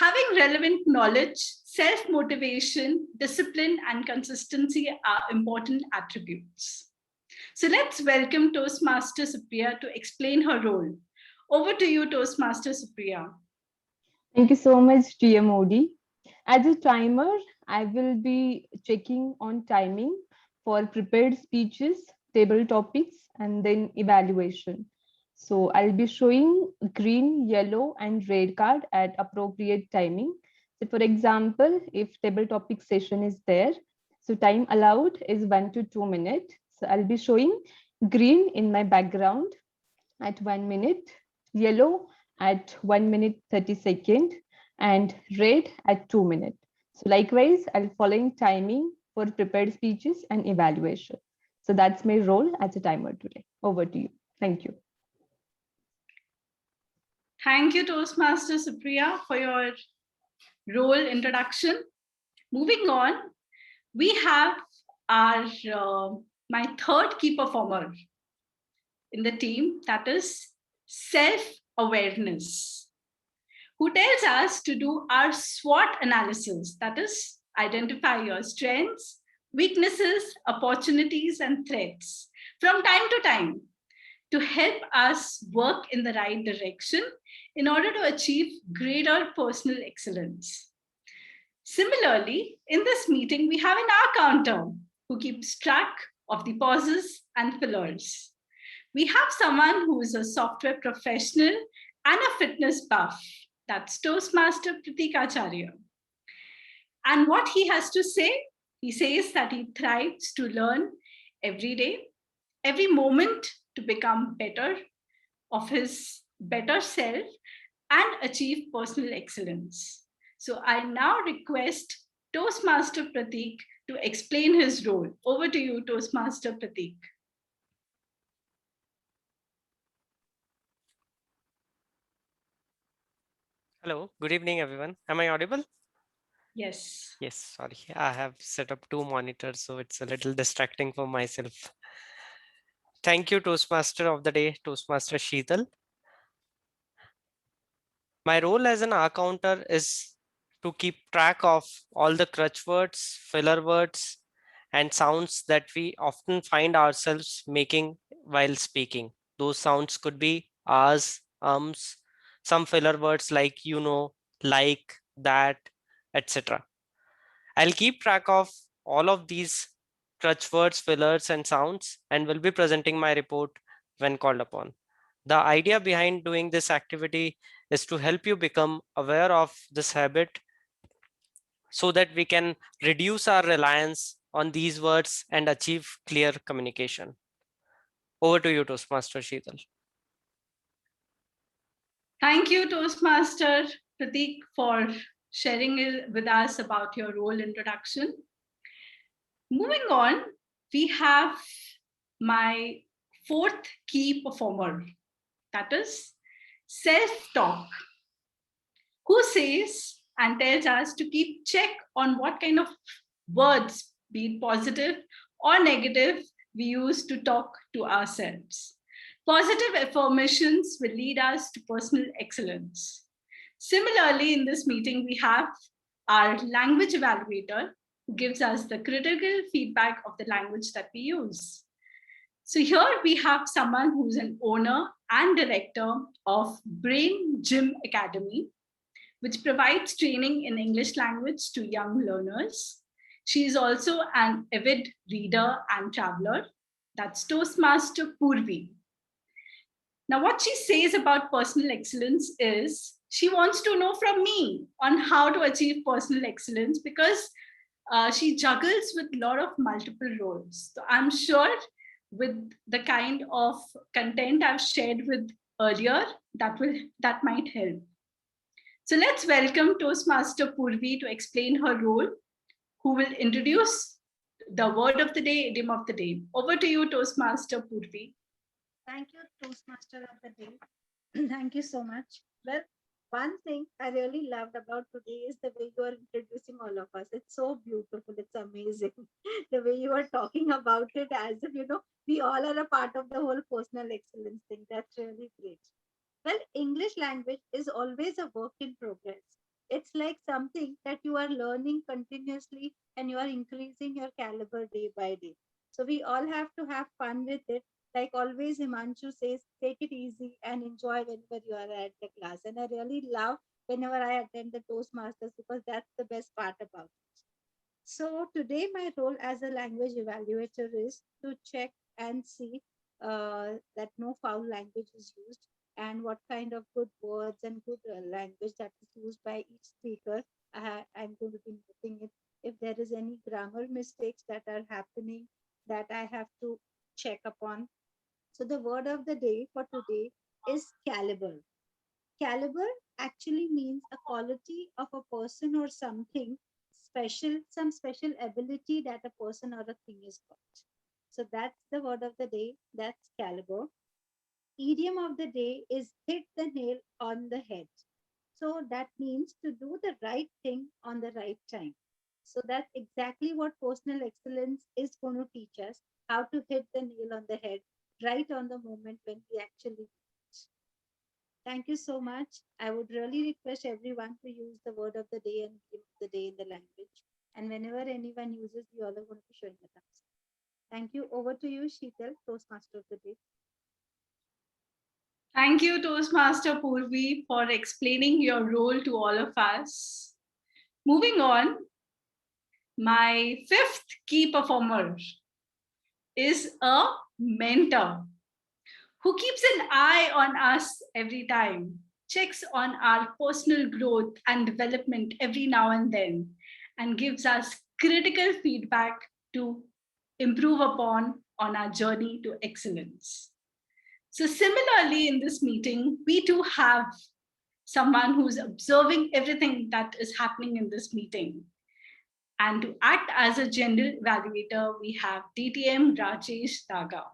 Having relevant knowledge, self-motivation, discipline, and consistency are important attributes. So let's welcome Toastmaster Supriya to explain her role. Over to you, Toastmaster Supriya. Thank you so much, TMOD. As a timer, I will be checking on timing for prepared speeches, table topics, and then evaluation. So I'll be showing green, yellow, and red card at appropriate timing. So for example, if table topic session is there, so time allowed is 1 to 2 minutes. So I'll be showing green in my background at 1 minute, yellow at 1 minute 30 seconds, and red at 2 minutes. So likewise, I'll following timing for prepared speeches and evaluation. So that's my role as a timer today. Over to you. Thank you. Thank you, Toastmaster Supriya, for your role introduction. Moving on, we have our my third key performer in the team, that is self-awareness, who tells us to do our SWOT analysis, that is, identify your strengths, weaknesses, opportunities, and threats from time to time to help us work in the right direction in order to achieve greater personal excellence. Similarly, in this meeting, we have an hour counter who keeps track of the pauses and fillers. We have someone who is a software professional and a fitness buff. That's Toastmaster Prateek Acharya. And what he has to say, he says that he thrives to learn every day, every moment to become better of his better self and achieve personal excellence. So I now request Toastmaster Prateek to explain his role. Over to you, Toastmaster Prateek. Hello, good evening, everyone. Am I audible? Yes. Yes, sorry. I have set up 2 monitors, so it's a little distracting for myself. Thank you, Toastmaster of the day, Toastmaster Sheetal. My role as an R counter is to keep track of all the crutch words, filler words, and sounds that we often find ourselves making while speaking. Those sounds could be ahs, ums, some filler words like you know, like, that, etc. I'll keep track of all of these crutch words, fillers, and sounds, and will be presenting my report when called upon. The idea behind doing this activity is to help you become aware of this habit so that we can reduce our reliance on these words and achieve clear communication. Over to you, Toastmaster Sheetal. Thank you, Toastmaster Prateek, for sharing with us about your role introduction. Moving on, we have my fourth key performer, that is self-talk, who says and tells us to keep check on what kind of words, be it positive or negative, we use to talk to ourselves. Positive affirmations will lead us to personal excellence. Similarly, in this meeting, we have our language evaluator who gives us the critical feedback of the language that we use. So here we have someone who's an owner and director of Brain Gym Academy, which provides training in English language to young learners. She is also an avid reader and traveler. That's Toastmaster Purvi. Now, what she says about personal excellence is she wants to know from me on how to achieve personal excellence because she juggles with a lot of multiple roles. So I'm sure with the kind of content I've shared with earlier, that might help. So let's welcome Toastmaster Purvi to explain her role, who will introduce the word of the day, idiom of the day. Over to you, Toastmaster Purvi. Thank you, Toastmaster of the day. Thank you so much. Well, one thing I really loved about today is the way you are introducing all of us. It's so beautiful. It's amazing. The way you are talking about it as if, we all are a part of the whole personal excellence thing. That's really great. Well, English language is always a work in progress. It's like something that you are learning continuously and you are increasing your caliber day by day. So we all have to have fun with it. Like always, Himanshu says, take it easy and enjoy whenever you are at the class. And I really love whenever I attend the Toastmasters because that's the best part about it. So today my role as a language evaluator is to check and see that no foul language is used and what kind of good words and good language that is used by each speaker. I'm going to be noting it. If there is any grammar mistakes that are happening that I have to check upon. So the word of the day for today is caliber. Caliber actually means a quality of a person or something special, some special ability that a person or a thing is got. So that's the word of the day. That's caliber. Idiom of the day is hit the nail on the head. So that means to do the right thing on the right time. So that's exactly what personal excellence is going to teach us, how to hit the nail on the head right on the moment when we actually do it. Thank you so much. I would really request everyone to use the word of the day and idiom of the day in the language. And whenever anyone uses, we all are going to be showing the thumbs up. Thank you. Over to you, Sheetal, Toastmaster of the day. Thank you, Toastmaster Purvi, for explaining your role to all of us. Moving on, my fifth key performer is a mentor who keeps an eye on us every time, checks on our personal growth and development every now and then, and gives us critical feedback to improve upon on our journey to excellence. So, similarly, in this meeting, we too have someone who's observing everything that is happening in this meeting. And to act as a general evaluator, we have DTM Rajesh Daga,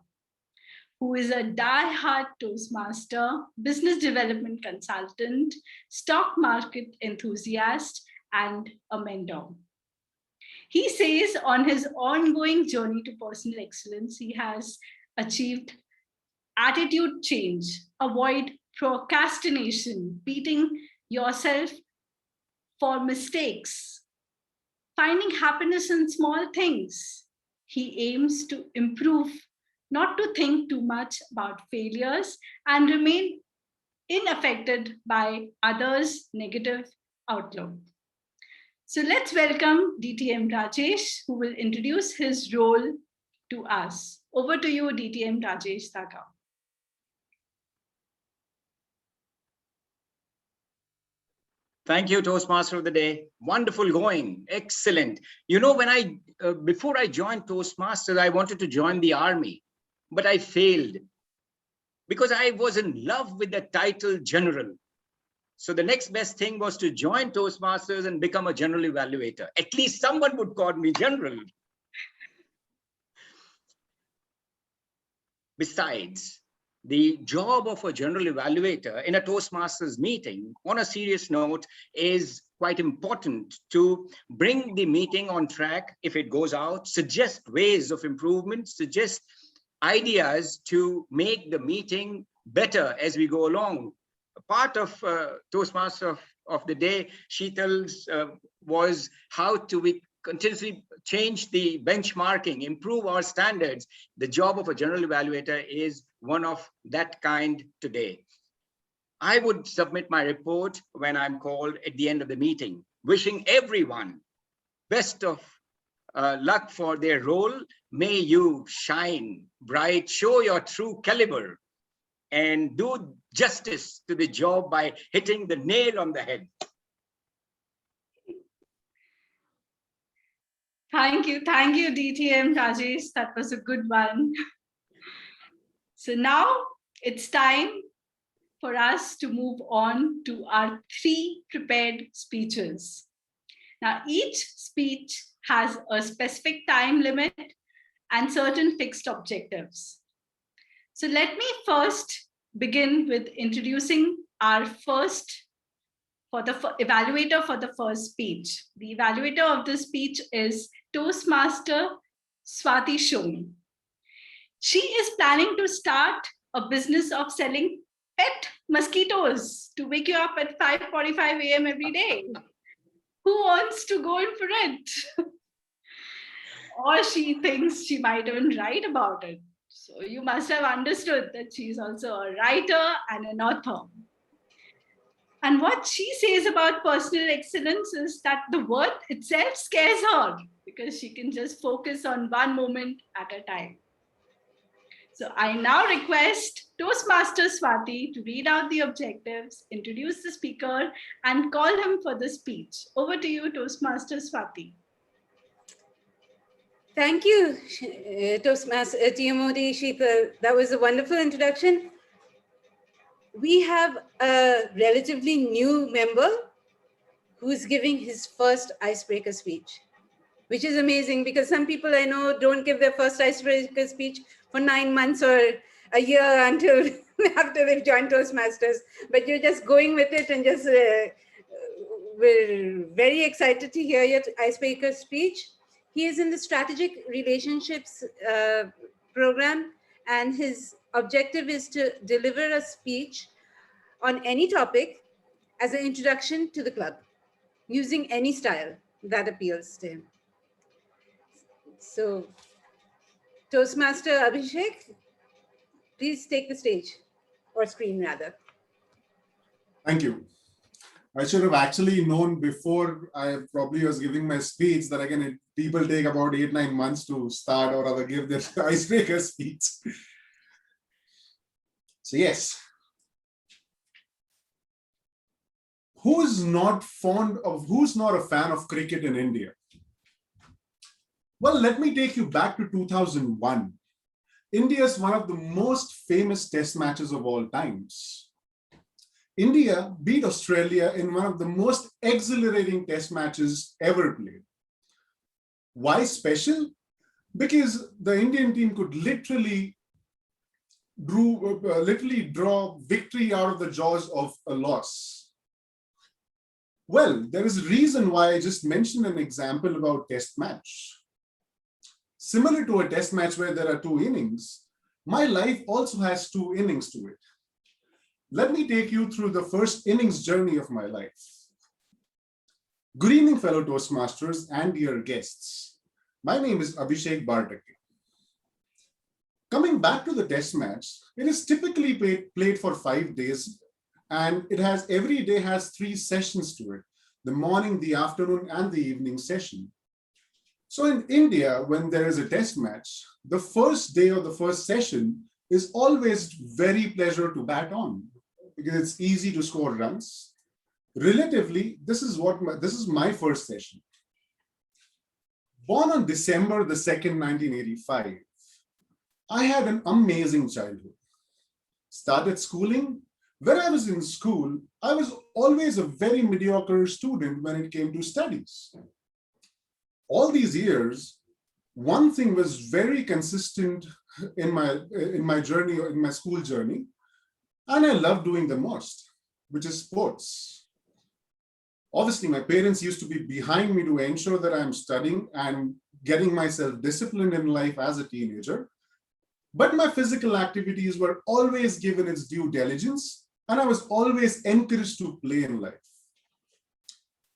who is a die-hard Toastmaster, business development consultant, stock market enthusiast, and a mentor. He says on his ongoing journey to personal excellence, he has achieved attitude change, avoid procrastination, beating yourself for mistakes, finding happiness in small things. He aims to improve, not to think too much about failures and remain unaffected by others' negative outlook. So let's welcome DTM Rajesh, who will introduce his role to us. Over to you, DTM Rajesh Daga. Thank you, Toastmaster of the day. Wonderful going. Excellent. You know, when before I joined Toastmasters, I wanted to join the army, but I failed because I was in love with the title general. So the next best thing was to join Toastmasters and become a general evaluator. At least someone would call me general. Besides, the job of a general evaluator in a Toastmasters meeting, on a serious note, is quite important to bring the meeting on track if it goes out, suggest ways of improvement, suggest ideas to make the meeting better as we go along. A part of Toastmaster of the day, Sheetal's was how to we continuously change the benchmarking, improve our standards. The job of a general evaluator is one of that kind today. I would submit my report when I'm called at the end of the meeting, wishing everyone best of luck for their role. May you shine bright, show your true caliber, and do justice to the job by hitting the nail on the head. Thank you, DTM Rajesh. That was a good one. So now it's time for us to move on to our 3 prepared speeches. Now, each speech has a specific time limit and certain fixed objectives. So let me first begin with introducing our first evaluator for the first speech. The evaluator of this speech is Toastmaster Swati Shome. She is planning to start a business of selling pet mosquitoes to wake you up at 5:45 a.m. every day. Who wants to go in for it? Or she thinks she might even write about it. So you must have understood that she's also a writer and an author. And what she says about personal excellence is that the word itself scares her because she can just focus on one moment at a time. So I now request Toastmaster Swati to read out the objectives, introduce the speaker, and call him for the speech. Over to you, Toastmaster Swati. Thank you, Toastmaster TMOD Sheetal. That was a wonderful introduction. We have a relatively new member who's giving his first icebreaker speech, which is amazing because some people I know don't give their first icebreaker speech for 9 months or a year until after they've joined Toastmasters. But you're just going with it and just we're very excited to hear your icebreaker speech. He is in the strategic relationships program, and his objective is to deliver a speech on any topic as an introduction to the club, using any style that appeals to him. So, Toastmaster Abhishek, please take the stage, or screen rather. Thank you. I should have actually known before I probably was giving my speech that again, people take about 8-9 months to start or rather give their icebreaker speech. So yes. Who's not a fan of cricket in India? Well, let me take you back to 2001. India is one of the most famous test matches of all times. India beat Australia in one of the most exhilarating test matches ever played. Why special? Because the Indian team could literally draw victory out of the jaws of a loss. Well, there is a reason why I just mentioned an example about test match. Similar to a test match where there are 2 innings, my life also has 2 innings to it. Let me take you through the first innings journey of my life. Good evening, fellow Toastmasters and dear guests. My name is Abhishek Bartakke. Coming back to the test match, it is typically played for 5 days, and every day has 3 sessions to it: the morning, the afternoon, and the evening session. So in India, when there is a test match, the first day or the first session is always very pleasure to bat on because it's easy to score runs. Relatively, this is my first session. Born on December the 2nd, 1985, I had an amazing childhood. Started schooling. When I was in school, I was always a very mediocre student when it came to studies. All these years, one thing was very consistent in my journey, or in my school journey, and I love doing the most, which is sports. Obviously, my parents used to be behind me to ensure that I'm studying and getting myself disciplined in life as a teenager. But my physical activities were always given its due diligence, and I was always encouraged to play in life.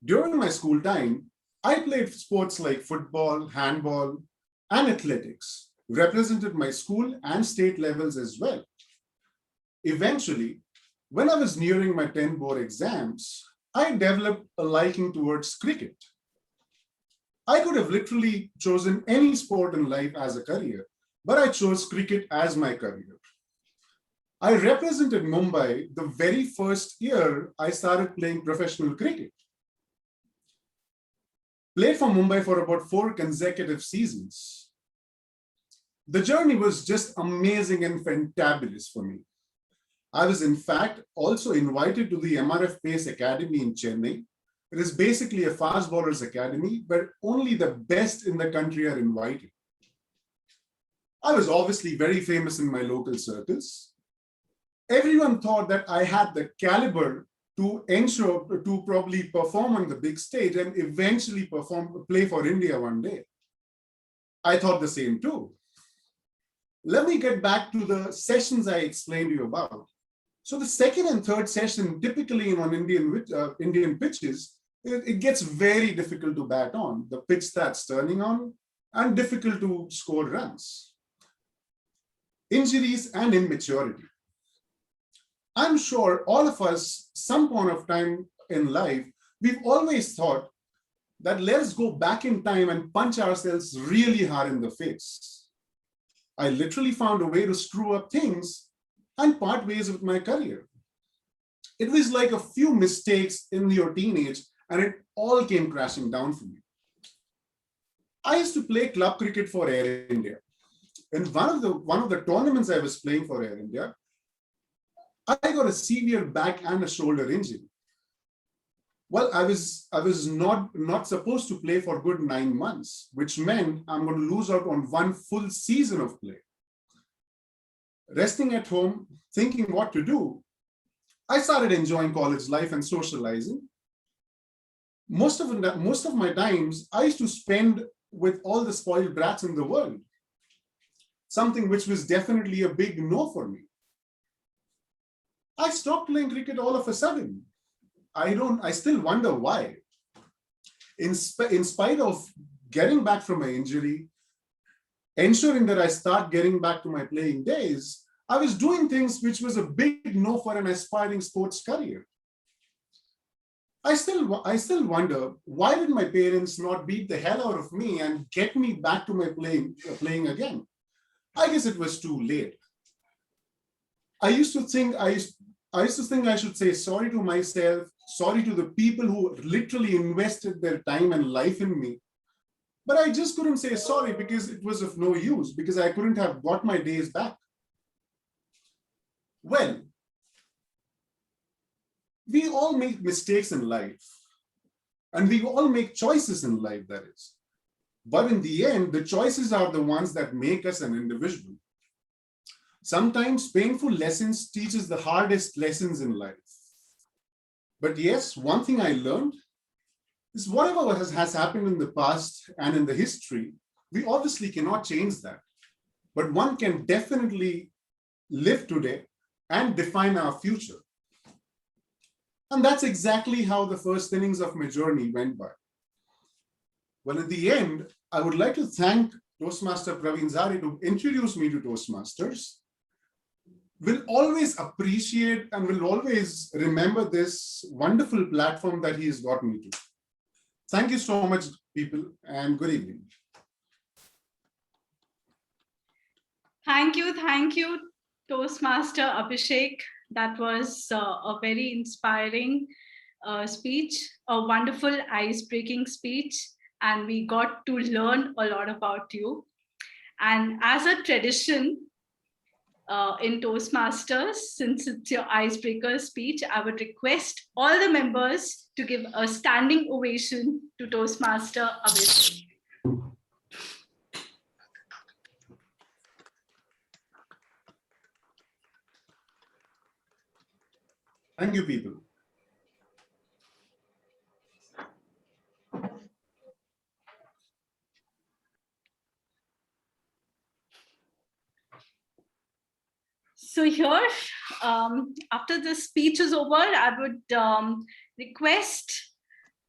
During my school time, I played sports like football, handball, and athletics, represented my school and state levels as well. Eventually, when I was nearing my 10 board exams, I developed a liking towards cricket. I could have literally chosen any sport in life as a career, but I chose cricket as my career. I represented Mumbai the very first year I started playing professional cricket. Played for Mumbai for about 4 consecutive seasons. The journey was just amazing and fantabulous for me. I was in fact also invited to the MRF Pace Academy in Chennai. It is basically a fast bowlers academy, but only the best in the country are invited. I was obviously very famous in my local circles. Everyone thought that I had the caliber to probably perform on the big stage and eventually play for India one day. I thought the same too. Let me get back to the sessions I explained to you about. So the second and third session, typically on Indian pitches, it gets very difficult to bat on. The pitch starts turning on and difficult to score runs. Injuries and immaturity. I'm sure all of us, some point of time in life, we've always thought that let's go back in time and punch ourselves really hard in the face. I literally found a way to screw up things and part ways with my career. It was like a few mistakes in your teenage and it all came crashing down for me. I used to play club cricket for Air India. In one of the tournaments I was playing for Air India, I got a severe back and a shoulder injury. Well, I was not supposed to play for a good 9 months, which meant I'm going to lose out on one full season of play. Resting at home, thinking what to do, I started enjoying college life and socializing. Most of my times, I used to spend with all the spoiled brats in the world, something which was definitely a big no for me. I stopped playing cricket all of a sudden. I still wonder why. In spite of getting back from my injury, ensuring that I start getting back to my playing days, I was doing things which was a big no for an aspiring sports career. I still wonder, why did my parents not beat the hell out of me and get me back to my playing again? I guess it was too late. I used to think I should say sorry to myself, sorry to the people who literally invested their time and life in me. But I just couldn't say sorry because it was of no use, because I couldn't have got my days back. Well, we all make mistakes in life, and we all make choices in life, that is. But in the end, the choices are the ones that make us an individual. Sometimes painful lessons teach us the hardest lessons in life. But yes, one thing I learned is whatever has happened in the past and in the history, we obviously cannot change that. But one can definitely live today and define our future. And that's exactly how the first innings of my journey went by. Well, in the end, I would like to thank Toastmaster Praveen Zade to introduce me to Toastmasters. Will always appreciate and will always remember this wonderful platform that he has got me to. Thank you so much, people, and good evening. Thank you, Toastmaster Abhishek. That was a very inspiring speech, a wonderful ice-breaking speech, and we got to learn a lot about you. And as a tradition in Toastmasters, since it's your icebreaker speech, I would request all the members to give a standing ovation to Toastmaster Abhishek. Thank you, people. So here, after the speech is over, I would request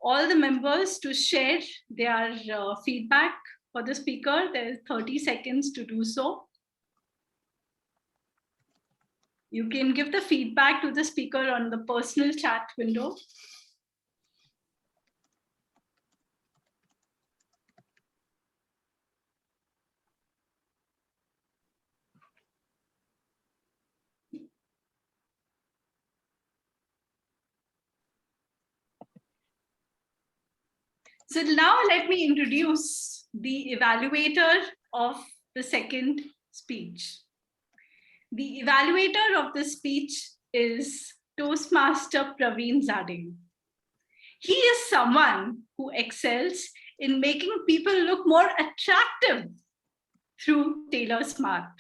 all the members to share their feedback for the speaker. There's 30 seconds to do so. You can give the feedback to the speaker on the personal chat window. So now let me introduce the evaluator of the second speech. The evaluator of the speech is Toastmaster Praveen Zade. He is someone who excels in making people look more attractive through Tailor Smart.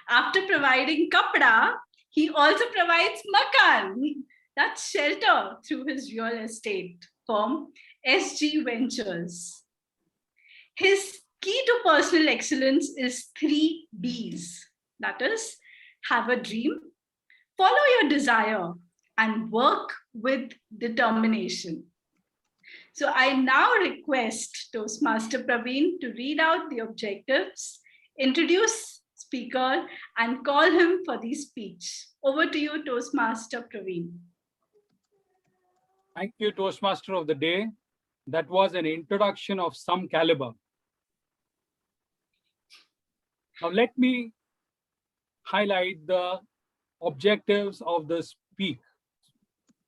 After providing kapda, he also provides makan, that's shelter, through his real estate firm, SG Ventures. His key to personal excellence is 3 Bs. That is, have a dream, Follow your desire and work with determination. So I now request Toastmaster Praveen to read out the objectives, introduce speaker, and call him for the speech. Over to you, Toastmaster Praveen. Thank you, Toastmaster of the day. That was an introduction of some caliber. Now let me highlight the objectives of the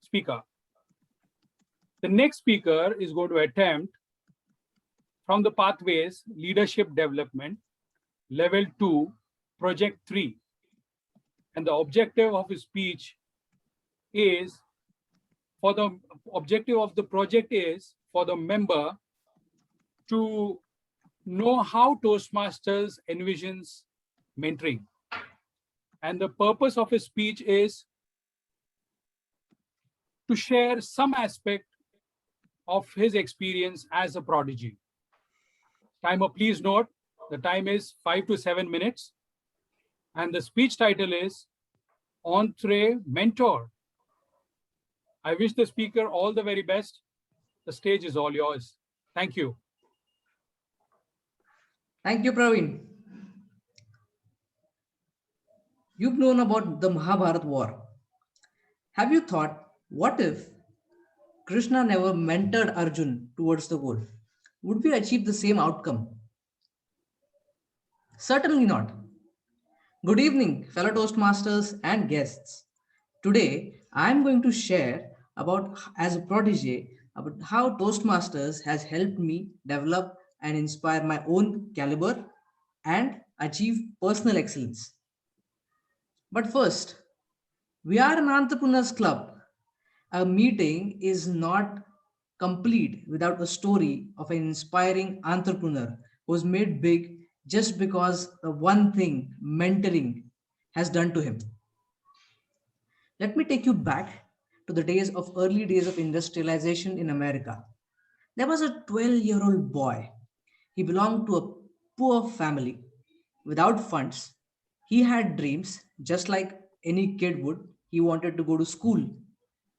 speaker. The next speaker is going to attempt from the pathways leadership development, level 2, project 3. And the objective of his speech is for the objective of the project is for the member to know how Toastmasters envisions mentoring. And the purpose of his speech is to share some aspect of his experience as a prodigy. Timer, please note, the time is 5 to 7 minutes. And the speech title is Entre Mentor. I wish the speaker all the very best. The stage is all yours. Thank you. Thank you, Praveen. You've known about the Mahabharata war. Have you thought, what if Krishna never mentored Arjun towards the goal? Would we achieve the same outcome? Certainly not. Good evening, fellow Toastmasters and guests. Today, I'm going to share about, as a protege, about how Toastmasters has helped me develop and inspire my own caliber and achieve personal excellence. But first, we are an entrepreneurs club. A meeting is not complete without a story of an inspiring entrepreneur who was made big just because the one thing mentoring has done to him. Let me take you back to the early days of industrialization in America. There was a 12-year-old boy. He belonged to a poor family without funds. He had dreams just like any kid would. He wanted to go to school,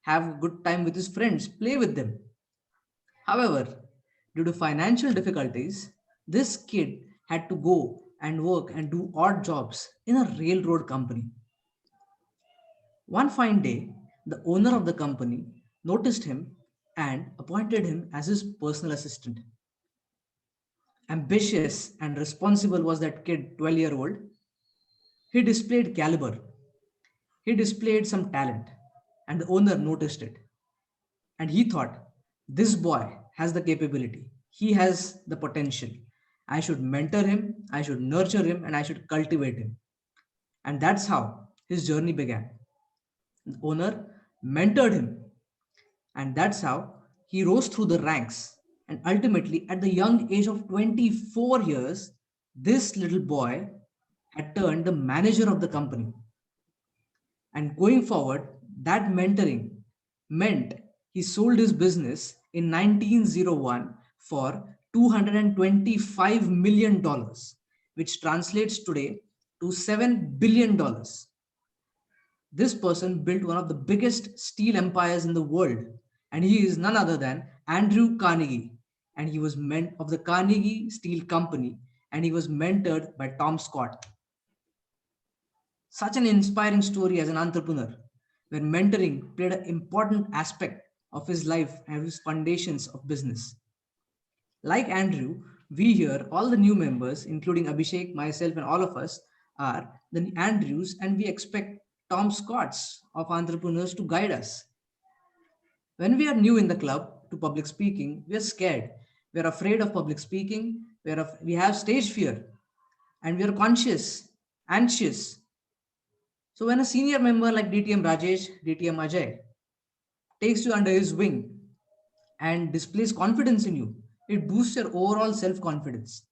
have a good time with his friends, play with them. However, due to financial difficulties, this kid had to go and work and do odd jobs in a railroad company. One fine day, the owner of the company noticed him and appointed him as his personal assistant. Ambitious and responsible was that kid, 12-year-old. He displayed caliber. He displayed some talent, and the owner noticed it. And he thought, this boy has the capability. He has the potential. I should mentor him, I should nurture him, and I should cultivate him. And that's how his journey began. The owner mentored him, and that's how he rose through the ranks. And ultimately, at the young age of 24 years, this little boy had turned the manager of the company. And going forward, that mentoring meant he sold his business in 1901 for $225 million, which translates today to $7 billion. This person built one of the biggest steel empires in the world, and he is none other than Andrew Carnegie, and he was of the Carnegie Steel Company, and he was mentored by Tom Scott. Such an inspiring story as an entrepreneur, where mentoring played an important aspect of his life and his foundations of business. Like Andrew, we here, all the new members, including Abhishek, myself, and all of us, are the Andrews, and we expect Tom Scotts of entrepreneurs to guide us. When we are new in the club to public speaking, we are scared. We are afraid of public speaking. We have stage fear, and we are anxious. So when a senior member like DTM Rajesh, DTM Ajay takes you under his wing and displays confidence in you, it boosts your overall self-confidence.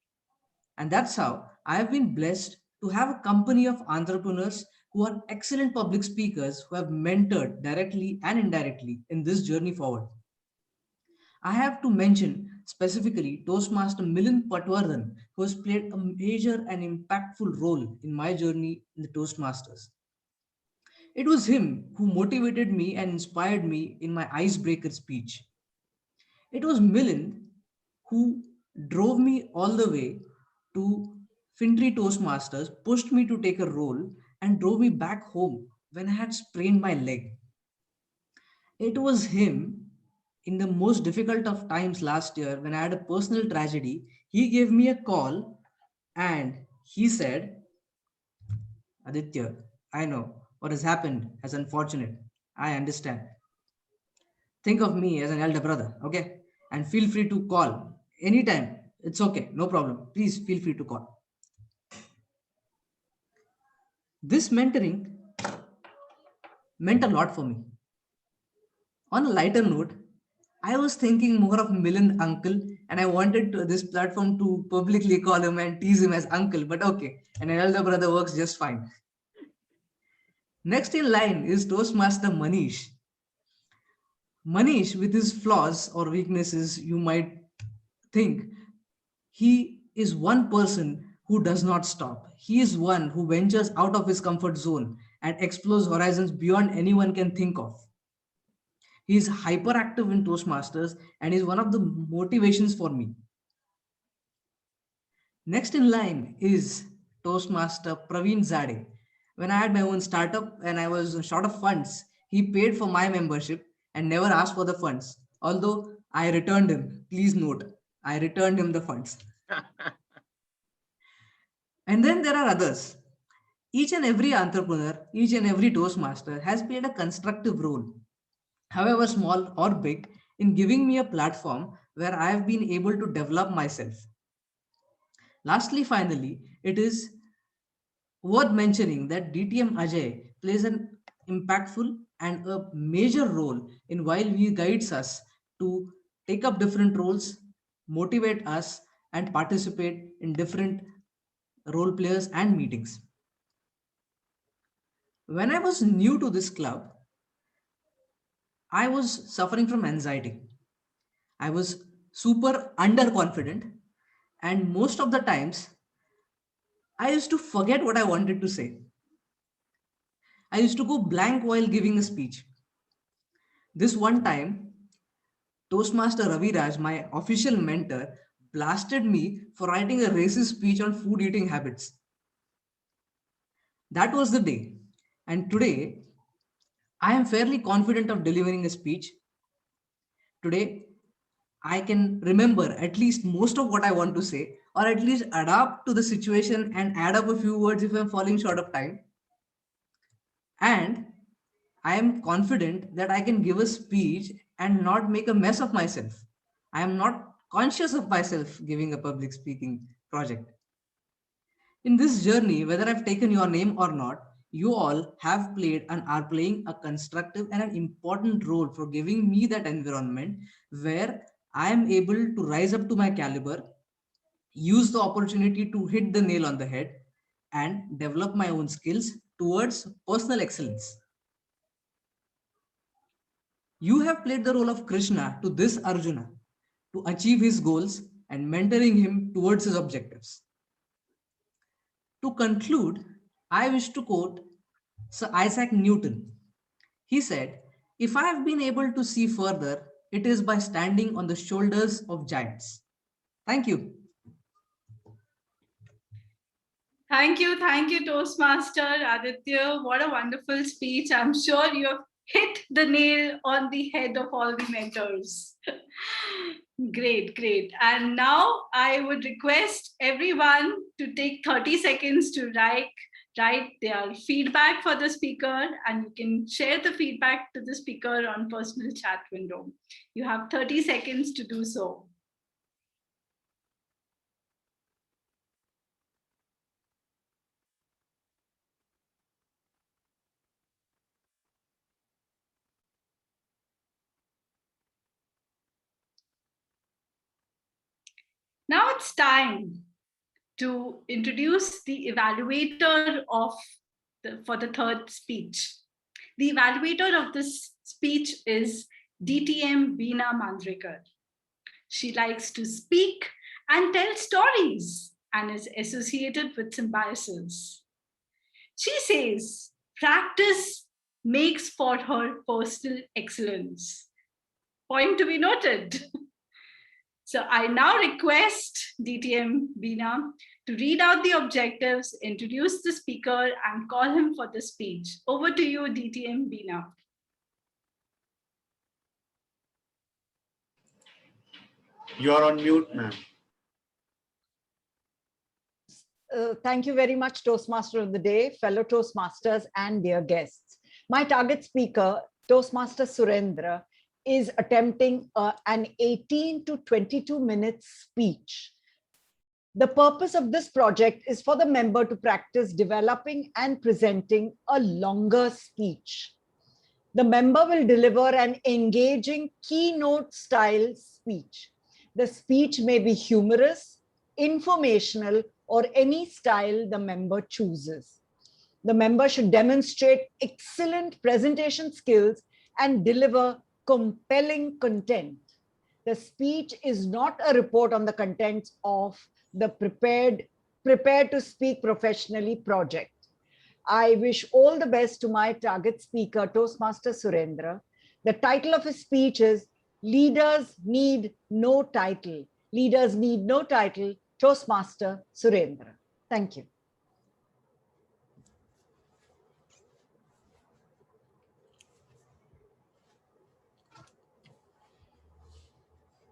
And that's how I have been blessed to have a company of entrepreneurs who are excellent public speakers who have mentored directly and indirectly in this journey forward. I have to mention specifically Toastmaster Milind Patwardhan, who has played a major and impactful role in my journey in the Toastmasters. It was him who motivated me and inspired me in my icebreaker speech. It was Milind who drove me all the way to Fintry Toastmasters, pushed me to take a role, and drove me back home when I had sprained my leg. It was him in the most difficult of times last year when I had a personal tragedy. He gave me a call and he said, Aditya, I know what has happened as unfortunate. I understand. Think of me as an elder brother, okay? And feel free to call anytime. It's okay, no problem. Please feel free to call. This mentoring meant a lot for me. On a lighter note, I was thinking more of Milind uncle, and I wanted this platform to publicly call him and tease him as uncle, but okay, and an elder brother works just fine. Next in line is Toastmaster Manish. Manish, with his flaws or weaknesses, you might think he is one person who does not stop. He is one who ventures out of his comfort zone and explores horizons beyond anyone can think of. He is hyperactive in Toastmasters and is one of the motivations for me. Next in line is Toastmaster Praveen Zade. When I had my own startup and I was short of funds, he paid for my membership and never asked for the funds. Although I returned him, please note, I returned him the funds. And then there are others. Each and every entrepreneur, each and every Toastmaster has played a constructive role, however small or big, in giving me a platform where I have been able to develop myself. Lastly, finally, it is worth mentioning that DTM Ajay plays an impactful and a major role in while he guides us to take up different roles, motivate us, and participate in different role players and meetings. When I was new to this club, I was suffering from anxiety. I was super underconfident, and most of the times I used to forget what I wanted to say. I used to go blank while giving a speech. This one time, Toastmaster Ravi Raj, my official mentor, blasted me for writing a racist speech on food eating habits. That was the day. And today, I am fairly confident of delivering a speech. Today, I can remember at least most of what I want to say, or at least adapt to the situation and add up a few words if I'm falling short of time. And I am confident that I can give a speech and not make a mess of myself. I am not conscious of myself giving a public speaking project. In this journey, whether I've taken your name or not, you all have played and are playing a constructive and an important role for giving me that environment where I am able to rise up to my caliber, use the opportunity to hit the nail on the head, and develop my own skills towards personal excellence. You have played the role of Krishna to this Arjuna to achieve his goals and mentoring him towards his objectives. To conclude, I wish to quote Sir Isaac Newton. He said, "If I have been able to see further, it is by standing on the shoulders of giants." Thank you. Thank you, Toastmaster Aditya. What a wonderful speech. I'm sure you have hit the nail on the head of all the mentors. Great, great. And now I would request everyone to take 30 seconds to write their feedback for the speaker, and you can share the feedback to the speaker on personal chat window. You have 30 seconds to do so. Now it's time to introduce the evaluator for the third speech. The evaluator of this speech is DTM Veena Mandrekar. She likes to speak and tell stories and is associated with symbiosis. She says, practice makes for her personal excellence. Point to be noted. So I now request DTM Bina to read out the objectives, introduce the speaker, and call him for the speech. Over to you, DTM Bina. You are on mute, ma'am. Thank you very much, Toastmaster of the Day, fellow Toastmasters, and dear guests. My target speaker, Toastmaster Surendra, is attempting an 18 to 22 minute speech. The purpose of this project is for the member to practice developing and presenting a longer speech. The member will deliver an engaging keynote style speech. The speech may be humorous, informational, or any style the member chooses. The member should demonstrate excellent presentation skills and deliver compelling content. The speech is not a report on the contents of the prepared to speak professionally project. I wish all the best to my target speaker, Toastmaster Surendra. The title of his speech is Leaders Need No Title. Leaders Need No Title, Toastmaster Surendra. Thank you.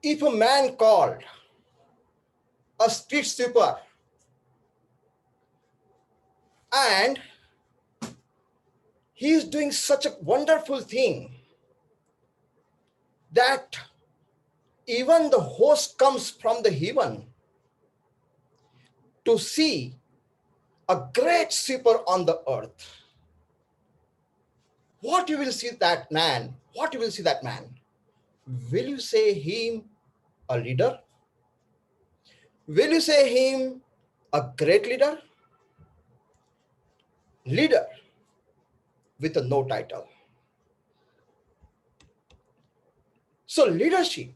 If a man called a street sweeper and he is doing such a wonderful thing that even the host comes from the heaven to see a great sweeper on the earth, what you will see that man? What you will see that man? Will you say him a leader? Will you say him a great leader? Leader with a no title. So leadership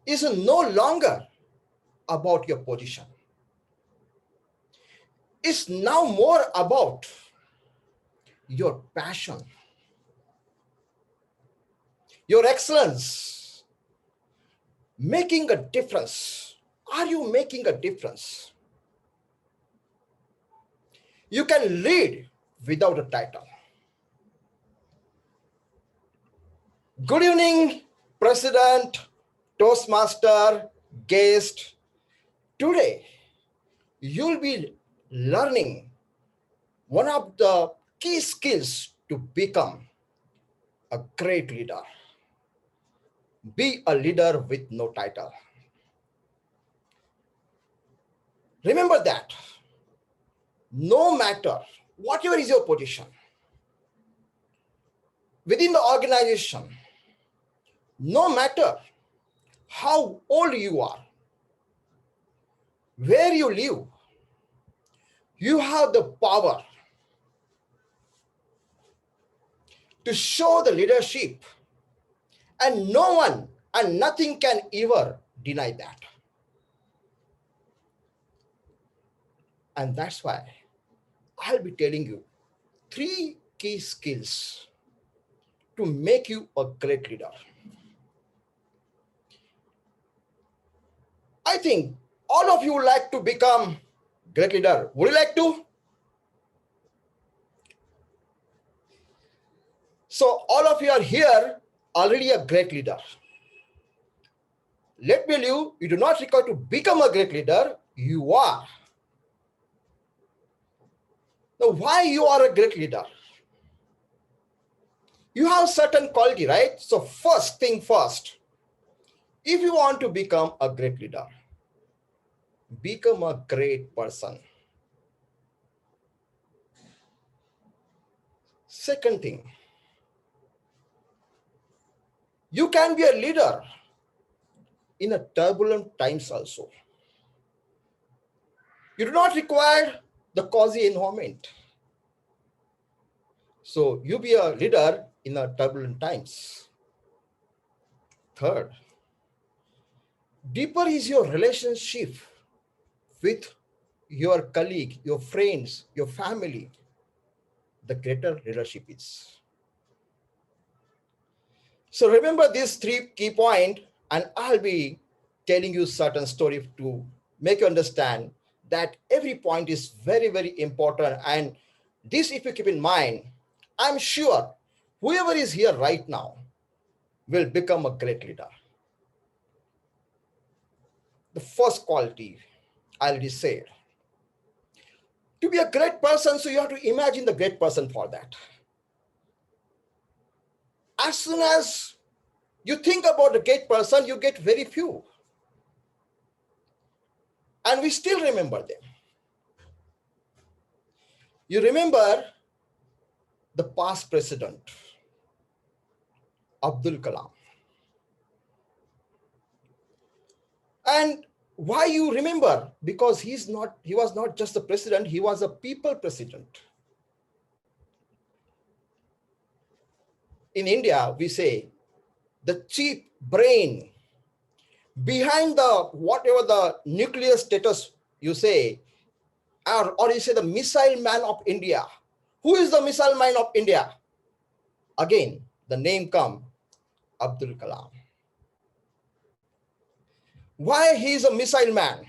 is no longer about your position. It's now more about your passion, your excellence, making a difference. Are you making a difference? You can lead without a title. Good evening, President, Toastmaster, guest. Today, you'll be learning one of the key skills to become a great leader. Be a leader with no title. Remember that no matter whatever is your position within the organization, no matter how old you are, where you live, you have the power to show the leadership, and no one and nothing can ever deny that. And that's why I'll be telling you 3 key skills to make you a great leader. I think all of you like to become great leader. Would you like to? So all of you are here already a great leader. Let me tell you, you do not require to become a great leader, you are. Now, why you are a great leader? You have certain quality, right? So first thing first, if you want to become a great leader, become a great person. Second thing, you can be a leader in a turbulent times also. You do not require the cozy environment. So you be a leader in a turbulent times. Third, deeper is your relationship with your colleague, your friends, your family. the greater leadership is. So remember these 3 key points, and I'll be telling you certain story to make you understand that every point is very, very important. And this, if you keep in mind, I'm sure whoever is here right now will become a great leader. The first quality, I already said. To be a great person, so you have to imagine the great person for that. As soon as you think about a great person, you get very few. And we still remember them. You remember the past president, Abdul Kalam. And why you remember? Because he was not just a president, he was a people president. In India, we say the chief brain behind the whatever the nuclear status you say, or you say the missile man of India. Who is the missile man of India? Again, the name come Abdul Kalam. Why he is a missile man?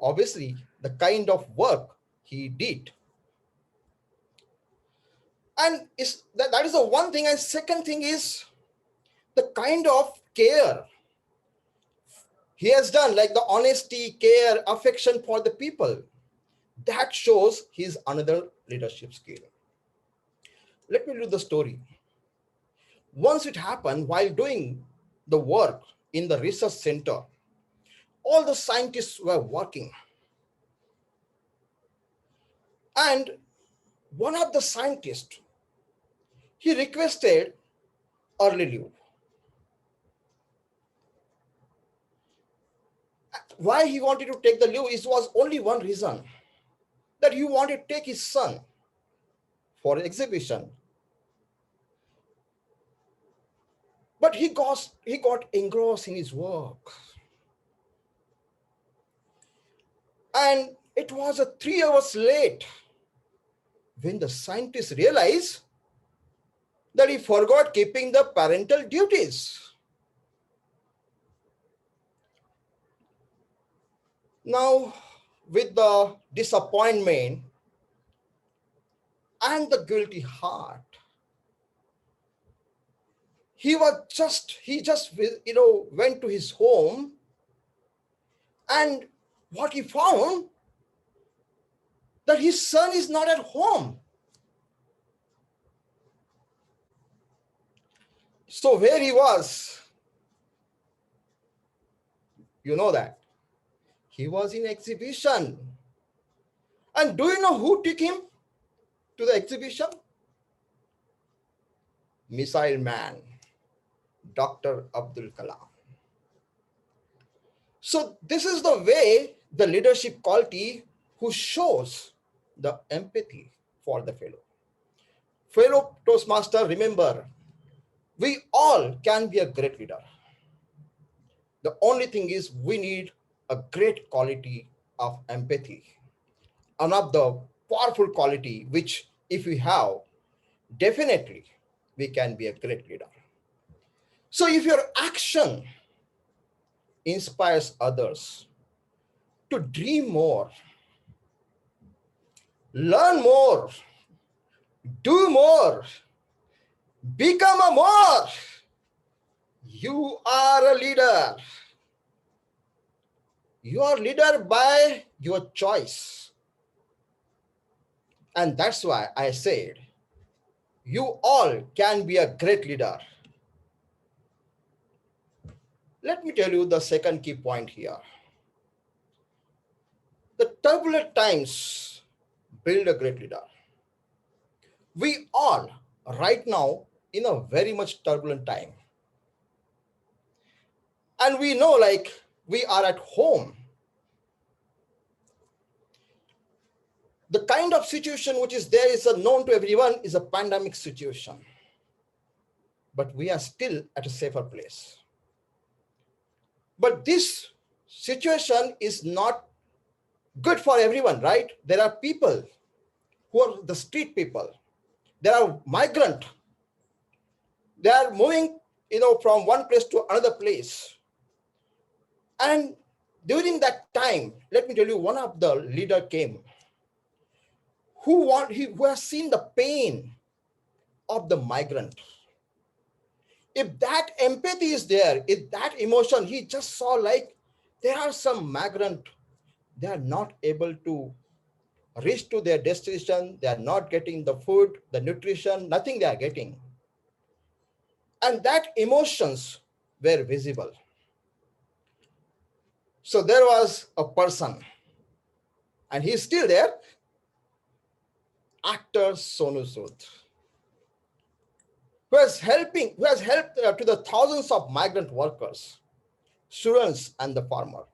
Obviously, the kind of work he did. And that is the one thing. And second thing is the kind of care he has done, like the honesty, care, affection for the people. That shows his another leadership skill. Let me do the story. Once it happened while doing the work in the research center, all the scientists were working. And one of the scientists, he requested early leave. Why he wanted to take the leave was only one reason, that he wanted to take his son for exhibition. But he got engrossed in his work. And it was 3 hours late when the scientists realized that he forgot keeping the parental duties. Now, with the disappointment and the guilty heart, he just went to his home, and what he found, that his son is not at home. So where he was, you know that he was in exhibition. And do you know who took him to the exhibition? Missile man, Dr. Abdul Kalam. So this is the way the leadership quality who shows the empathy for the fellow. Fellow Toastmaster, remember, we all can be a great leader. The only thing is we need a great quality of empathy. One of the powerful quality which if we have, definitely we can be a great leader. So if your action inspires others to dream more, learn more, do more, become a more, you are a leader. You are a leader by your choice. And that's why I said, you all can be a great leader. Let me tell you the second key point here. The turbulent times build a great leader. We all right now in a very much turbulent time. And we know, like, we are at home. The kind of situation which is there is known to everyone is a pandemic situation. But we are still at a safer place. But this situation is not good for everyone, right? There are people who are the street people. They are migrant. They are moving, from one place to another place. And during that time, let me tell you, one of the leader came who has seen the pain of the migrant. If that empathy is there, if that emotion, he just saw like there are some migrant, they are not able to reach to their destination. They are not getting the food, the nutrition, nothing they are getting. And that emotions were visible. So there was a person, and he's still there, actor Sonu Sood, who has helped to the thousands of migrant workers, students, and the farmer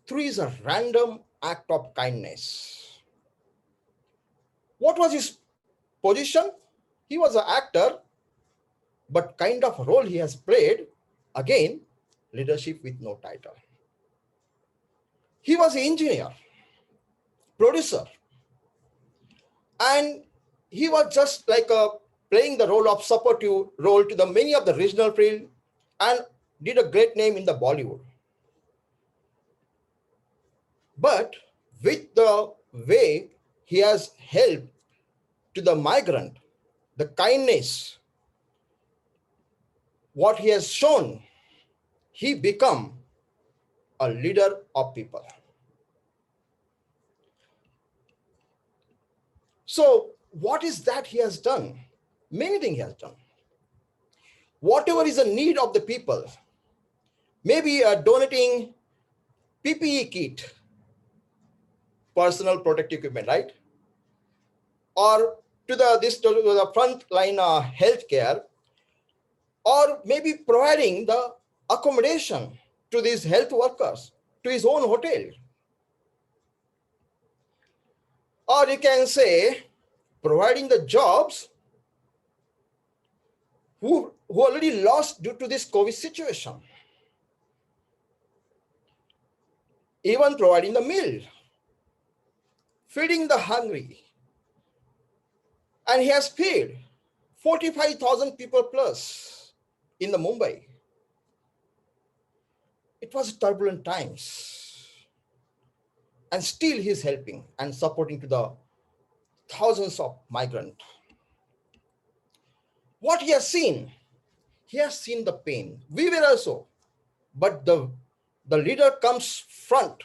through his random act of kindness. What was his position? He was an actor, but kind of role he has played, again, leadership with no title. He was an engineer, producer, and he was just like playing the role of supportive role to the many of the regional film and did a great name in the Bollywood. But with the way he has helped to the migrant, the kindness, what he has shown, he become a leader of people. So what is that he has done? Many things he has done. Whatever is the need of the people, maybe donating PPE kit, personal protective equipment, right? Or to the front line healthcare, or maybe providing the accommodation to these health workers, to his own hotel. Or you can say, providing the jobs who already lost due to this COVID situation. Even providing the meal, feeding the hungry. And he has fed 45,000 people plus in the Mumbai. It was turbulent times. And still he's helping and supporting to the thousands of migrants. What he has seen the pain. We were also, but the leader comes front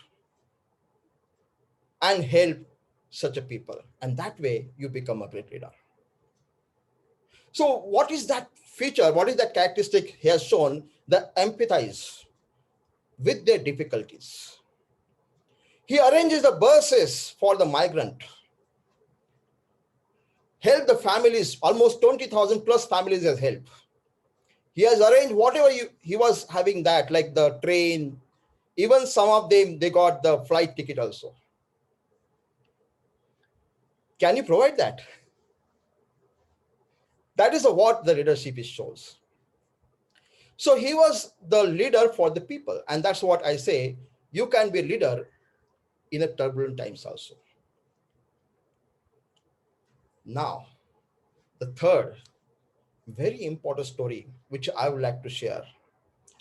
and help such a people. And that way you become a great leader. So what is that feature? What is that characteristic he has shown? The empathize with their difficulties. He arranges the buses for the migrant. Help the families, almost 20,000 plus families has helped. He has arranged whatever he was having that, like the train, even some of them, they got the flight ticket also. Can you provide that? That is what the leadership shows. So he was the leader for the people. And that's what I say, you can be a leader in a turbulent times also. Now, the third very important story, which I would like to share.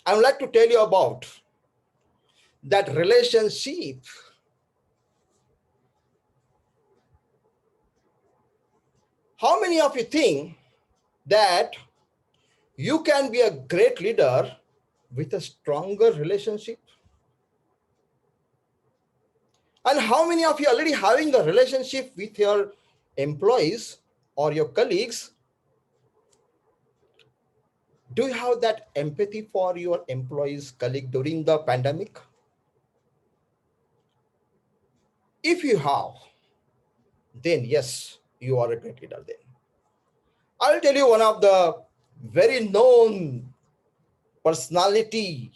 I would like to tell you about that relationship. How many of you think that you can be a great leader with a stronger relationship? And how many of you are already having the relationship with your employees or your colleagues? Do you have that empathy for your employees, colleague during the pandemic? If you have, then yes, you are a great leader then. I'll tell you one of the very known personality.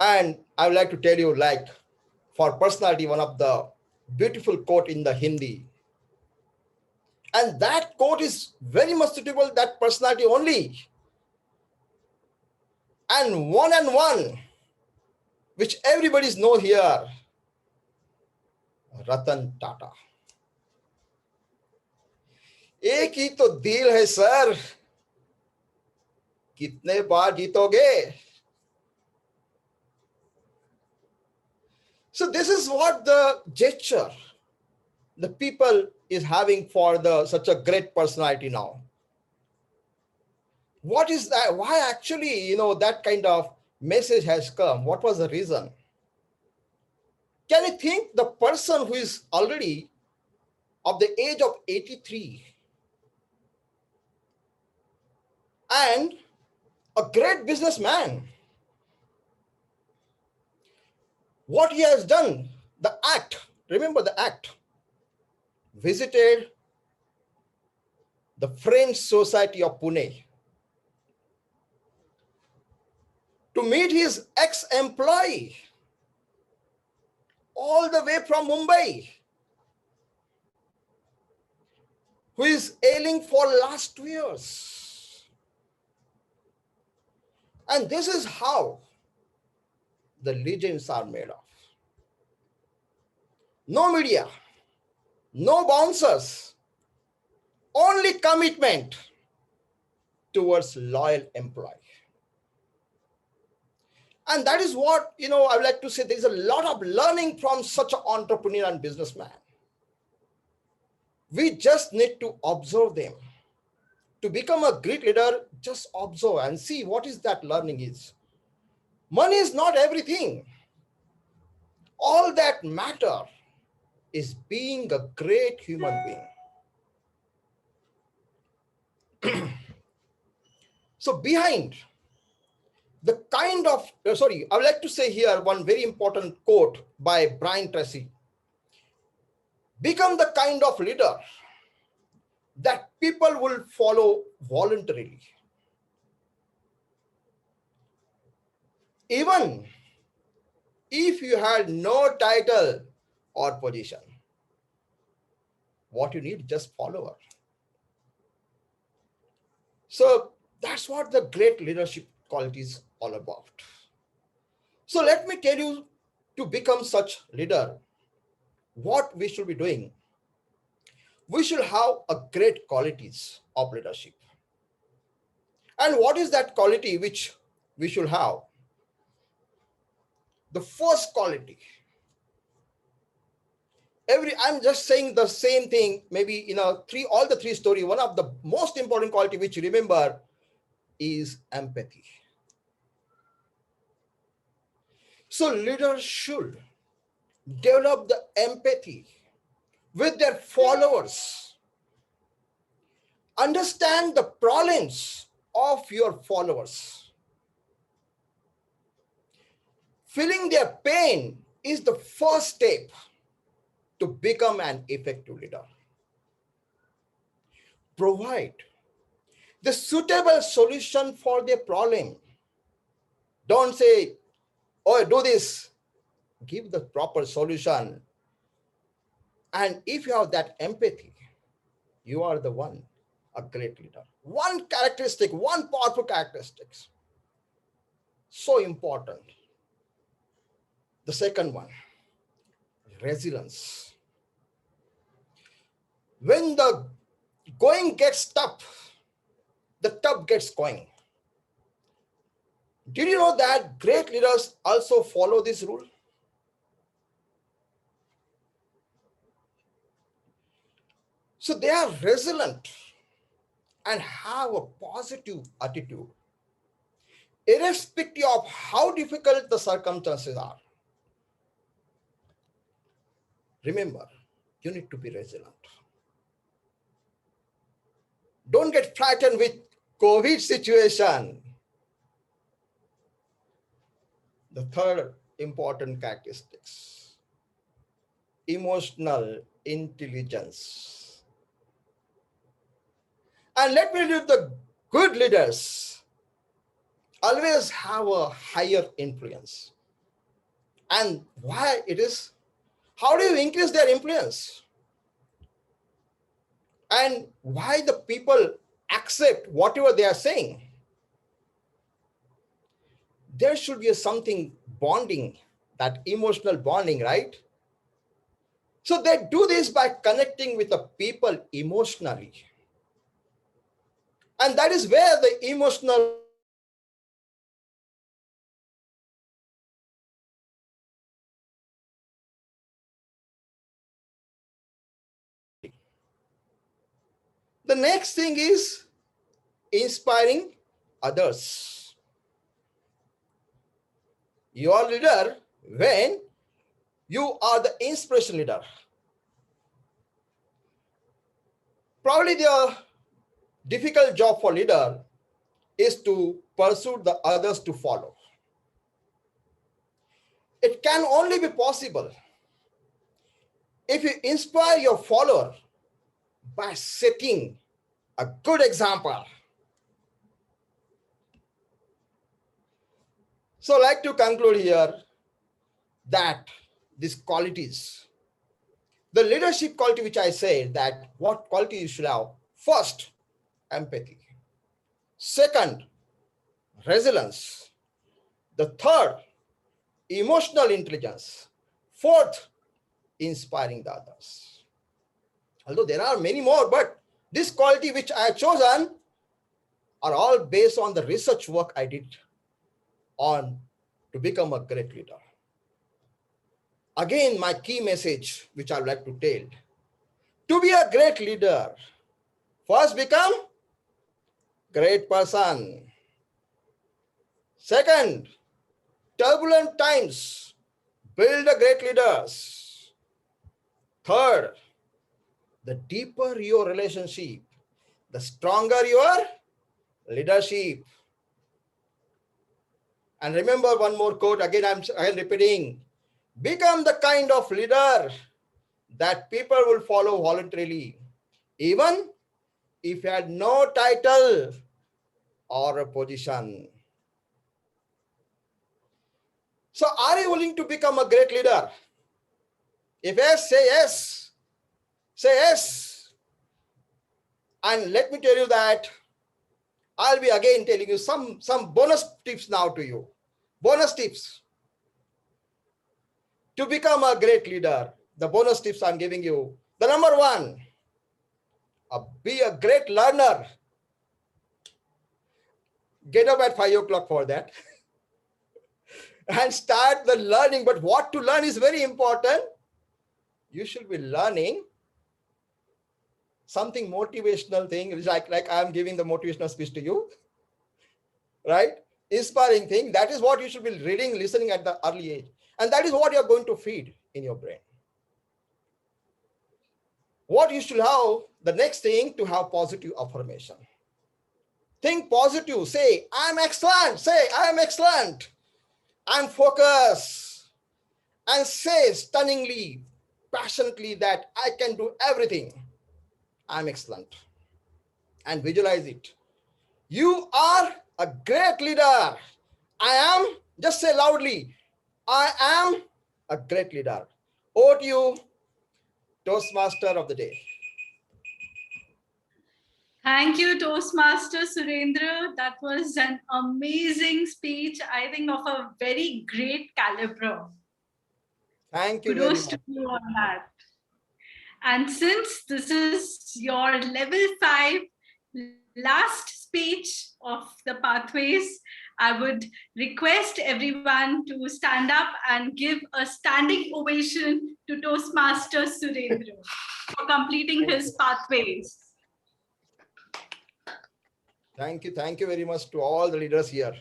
And I would like to tell you, like, for personality, one of the beautiful quote in the Hindi. And that quote is very much suitable, that personality only. And one, which everybody's know here. Ratan Tata. एक ही तो दिल है sir, कितने बार जीतोगे? So this is what the gesture the people is having for such a great personality now. What is that? Why actually, that kind of message has come? What was the reason? Can you think the person who is already of the age of 83 and a great businessman, what he has done, the act, remember the act, visited the French Society of Pune to meet his ex-employee all the way from Mumbai, who is ailing for last 2 years. And this is how the legends are made of. No media, no bouncers, only commitment towards loyal employee. And that is what, I would like to say, there's a lot of learning from such an entrepreneur and businessman. We just need to observe them. To become a great leader, just observe and see what is that learning is. Money is not everything. All that matter is being a great human being. So behind the kind of, I would like to say here one very important quote by Brian Tracy. Become the kind of leader that people will follow voluntarily. Even if you had no title or position, what you need, just follower. So that's what the great leadership quality is all about. So let me tell you, to become such leader, what we should be doing. We should have a great qualities of leadership. And what is that quality which we should have? The first quality. I'm just saying the same thing, maybe all the three stories. One of the most important quality which you remember is empathy. So leaders should develop the empathy with their followers. Understand the problems of your followers. Feeling their pain is the first step to become an effective leader. Provide the suitable solution for their problem. Don't say, oh, do this. Give the proper solution. And if you have that empathy, you are the one, a great leader. One characteristic, one powerful characteristic. So important. The second one, resilience. When the going gets tough, the tough gets going. Did you know that great leaders also follow this rule? So they are resilient and have a positive attitude, irrespective of how difficult the circumstances are. Remember, you need to be resilient. Don't get frightened with COVID situation. The third important characteristics, emotional intelligence. And let me tell you, the good leaders always have a higher influence. And why it is? How do you increase their influence? And why the people accept whatever they are saying? There should be something bonding, that emotional bonding, right? So they do this by connecting with the people emotionally. And that is where the emotional the next thing is inspiring others. You are leader when you are the inspiration leader. Probably the difficult job for leader is to pursue the others to follow. It can only be possible if you inspire your follower by setting a good example. So I'd like to conclude here that these qualities, the leadership quality which I said, that what quality you should have. First, empathy. Second, resilience. The third, emotional intelligence. Fourth, inspiring the others. Although there are many more, but this quality which I have chosen are all based on the research work I did on to become a great leader. Again, my key message, which I would like to tell, to be a great leader, first become great person. Second, turbulent times, build a great leaders. Third, the deeper your relationship, the stronger your leadership. And remember one more quote, again I'm repeating, become the kind of leader that people will follow voluntarily, even if you had no title or a position. So are you willing to become a great leader? If yes, say yes. Say yes. And let me tell you that I'll be again telling you some bonus tips now to you. Bonus tips to become a great leader. The bonus tips I'm giving you. The number one, be a great learner. Get up at 5 o'clock for that. And start the learning. But what to learn is very important. You should be learning something motivational thing, like I'm giving the motivational speech to you, right? Inspiring thing. That is what you should be reading, listening at the early age. And that is what you're going to feed in your brain. What you should have, the next thing, to have positive affirmation. Think positive. Say, I'm excellent. Say, I'm excellent. I'm focused. And say stunningly, passionately that I can do everything. I'm excellent. And visualize it. You are a great leader. I am, just say loudly, I am a great leader. Over to you, Toastmaster of the day. Thank you, Toastmaster Surendra. That was an amazing speech, I think of a very great caliber. Thank you Kudos very much. to you on that. And since this is your level 5 last speech of the pathways, I would request everyone to stand up and give a standing ovation to Toastmaster Surendra for completing his pathways. Thank you very much to all the leaders here.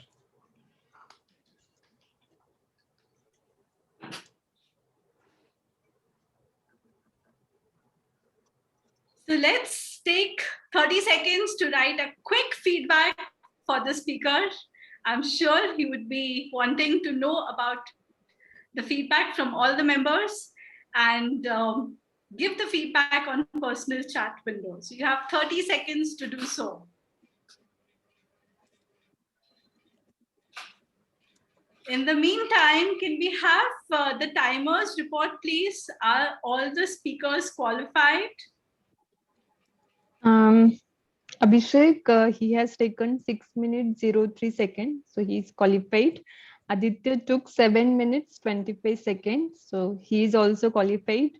So let's take 30 seconds to write a quick feedback for the speaker. I'm sure he would be wanting to know about the feedback from all the members and give the feedback on personal chat window. So you have 30 seconds to do so. In the meantime, can we have the timers report, please? Are all the speakers qualified? Abhishek, he has taken 6 minutes 03 seconds, so he's qualified. Aditya took 7 minutes 25 seconds, so he is also qualified.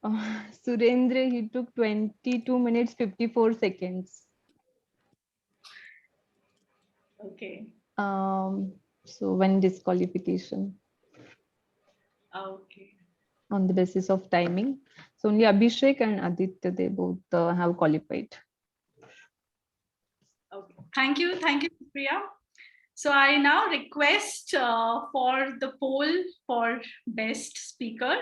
Surendra, he took 22 minutes 54 seconds. Okay. So one disqualification Okay. on the basis of timing. So only Abhishek and Aditya, they both have qualified. Okay. Thank you, Supriya. So I now request for the poll for best speaker,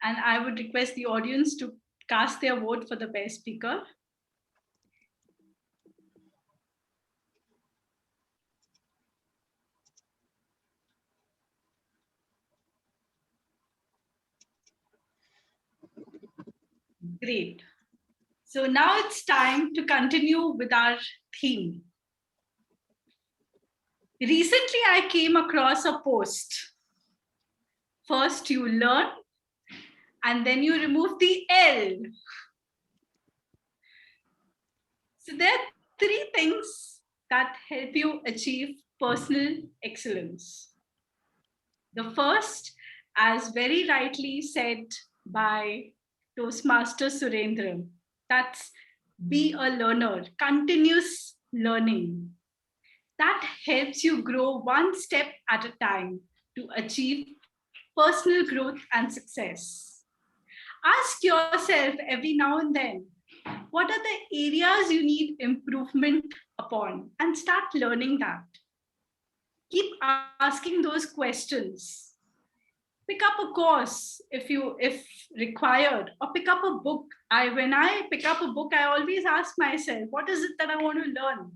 and I would request the audience to cast their vote for the best speaker. Great. So now it's time to continue with our theme. Recently, I came across a post. First, you learn, and then you remove the L. So there are three things that help you achieve personal excellence. The first, as very rightly said by Toastmaster Surendra, that's be a learner, continuous learning. That helps you grow one step at a time to achieve personal growth and success. Ask yourself every now and then, what are the areas you need improvement upon, and start learning that. Keep asking those questions. Pick up a course if required, or pick up a book. When I pick up a book, I always ask myself, what is it that I want to learn?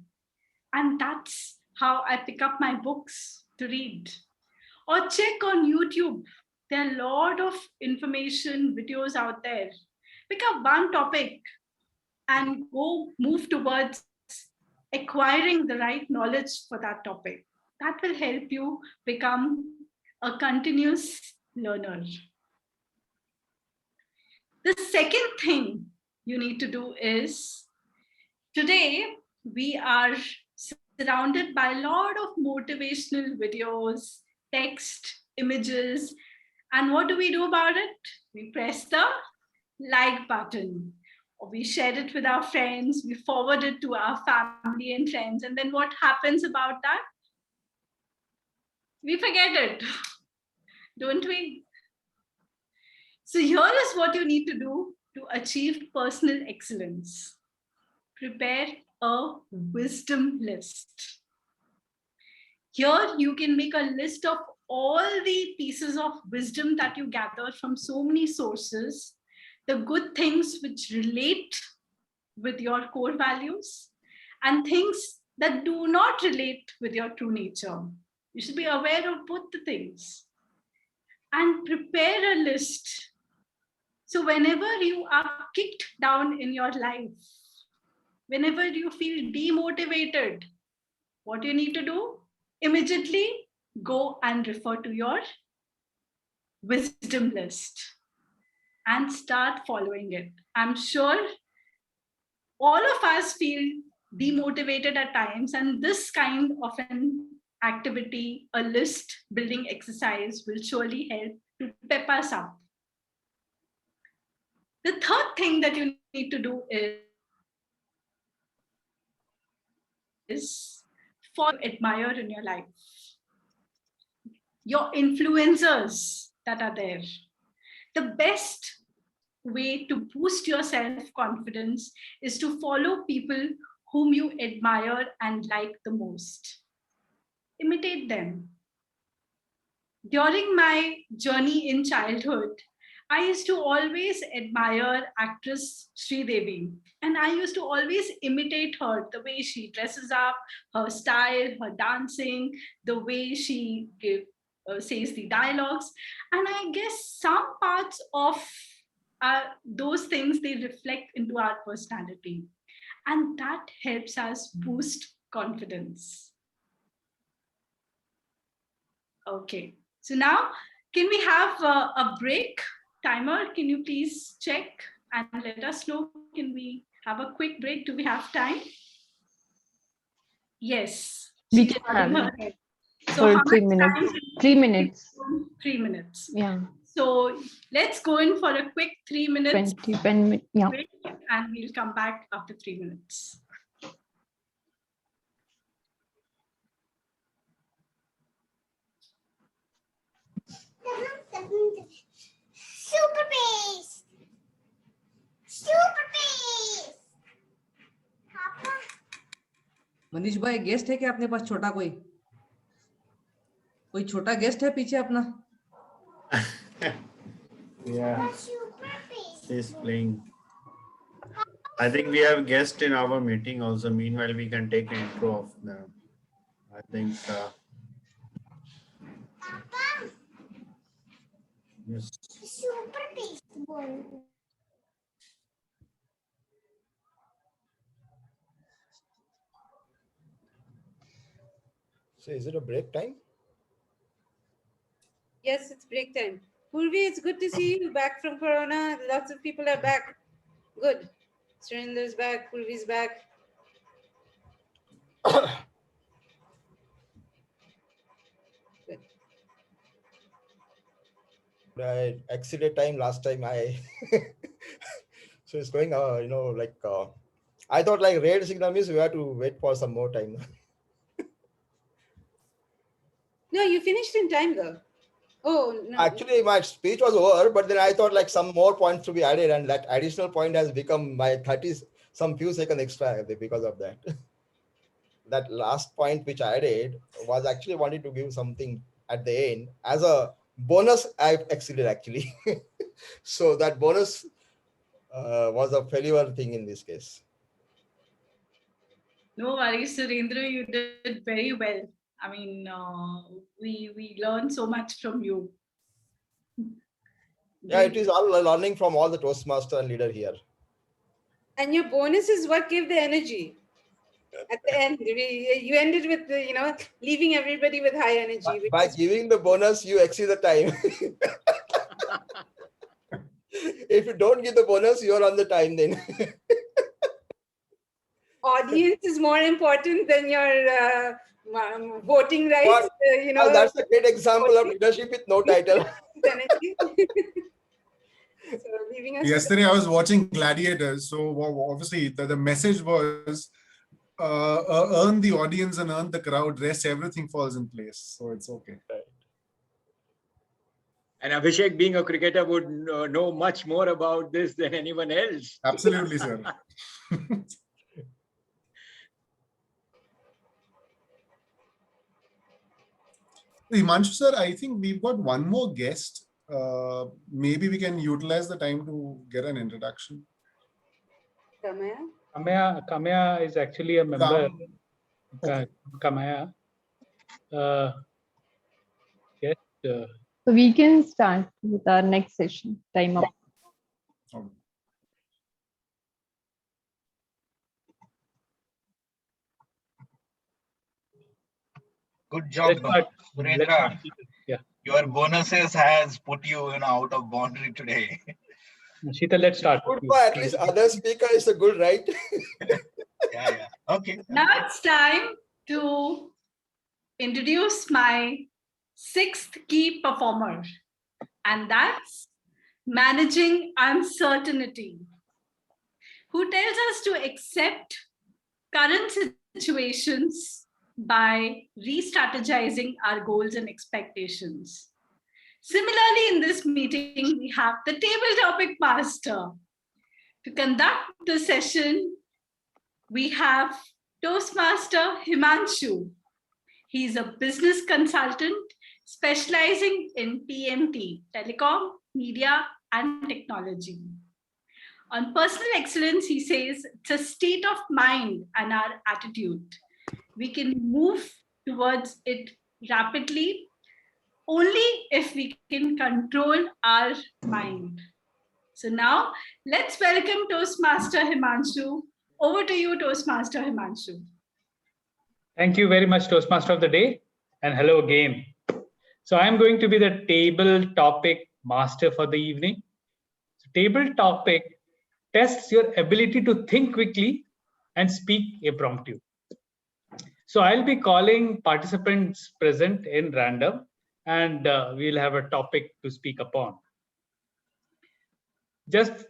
And that's how I pick up my books to read. Or check on YouTube. There are a lot of information videos out there. Pick up one topic and move towards acquiring the right knowledge for that topic. That will help you become a continuous learner. The second thing you need to do is, today we are surrounded by a lot of motivational videos, text, images, and what do we do about it? We press the like button, or we share it with our friends, we forward it to our family and friends, and then what happens about that? We forget it, don't we? So here is what you need to do to achieve personal excellence. Prepare a wisdom list. Here you can make a list of all the pieces of wisdom that you gather from so many sources, the good things which relate with your core values, and things that do not relate with your true nature. You should be aware of both the things. And prepare a list. So whenever you are kicked down in your life, whenever you feel demotivated, what you need to do? Immediately go and refer to your wisdom list and start following it. I'm sure all of us feel demotivated at times, and this kind of an activity, a list building exercise, will surely help to pep us up. The third thing that you need to do is follow, admire in your life. Your influencers that are there. The best way to boost your self-confidence is to follow people whom you admire and like the most. Imitate them. During my journey in childhood, I used to always admire actress Sridevi, and I used to always imitate her, the way she dresses up, her style, her dancing, the way she says the dialogues. And I guess some parts of those things, they reflect into our personality, and that helps us boost confidence. Okay, so now can we have a break? Timer, can you please check and let us know? Can we have a quick break? Do we have time? Yes. We can have it So for how 3 much minutes. time? 3 minutes. 3 minutes. Yeah. So let's go in for a quick 3 minutes 20 minutes. Yeah. break, and we'll come back after 3 minutes. Super paste. Super paste. Manish भाई guest है क्या अपने पास छोटा कोई छोटा guest है पीछे अपना? Yeah, he's playing. I think we have guests in our meeting also. Meanwhile, we can take an intro of them. I think. Yes. Super paste bowl. So is it a break time? Yes, it's break time. Purvi, it's good to see you back from Corona. Lots of people are back. Good. Surendra's back. Purvi's back. Good. I exceeded time last time. So it's going, I thought like red signal means we have to wait for some more time. No, you finished in time though. Oh, no. Actually, my speech was over, but then I thought like some more points to be added, and that additional point has become my 30, some few seconds extra because of that. That last point which I added was actually wanted to give something at the end as a bonus. I've exceeded actually. So that bonus was a failure thing in this case. No worries, Surendra, you did very well. I mean, we learned so much from you. Yeah, it is all learning from all the Toastmaster and leader here. And your bonus is what gave the energy. At the end, you ended with, leaving everybody with high energy. By giving the bonus, you exceed the time. If you don't give the bonus, you're on the time then. Audience is more important than your voting rights. That's a great example of leadership with no title. So leaving us. Yesterday, I was watching Gladiators. So obviously, the message was earn the audience and earn the crowd. Rest, everything falls in place. So it's okay. And Abhishek, being a cricketer, would know much more about this than anyone else. Absolutely, sir. Himanshu sir, I think we've got one more guest. Maybe we can utilize the time to get an introduction. Kamaya is actually a member. Kamaya. Yes. So we can start with our next session. Time up. Good job, Surendra. Yeah. Your bonuses has put you out of boundary today. Sheetal, let's start. Good, at least other speaker is a good, right? Yeah. Okay. Now it's time to introduce my 6th key performer, and that's managing uncertainty, who tells us to accept current situations by re-strategizing our goals and expectations. Similarly, in this meeting, we have the table topic master. To conduct the session, we have Toastmaster Himanshu. He's a business consultant specializing in TMT, telecom, media, and technology. On personal excellence, he says it's a state of mind and our attitude. We can move towards it rapidly only if we can control our mind. So now let's welcome Toastmaster Himanshu. Over to you, Toastmaster Himanshu. Thank you very much, Toastmaster of the Day, and hello again. So I'm going to be the table topic master for the evening. So table topic tests your ability to think quickly and speak impromptu. So I'll be calling participants present in random, and we'll have a topic to speak upon. just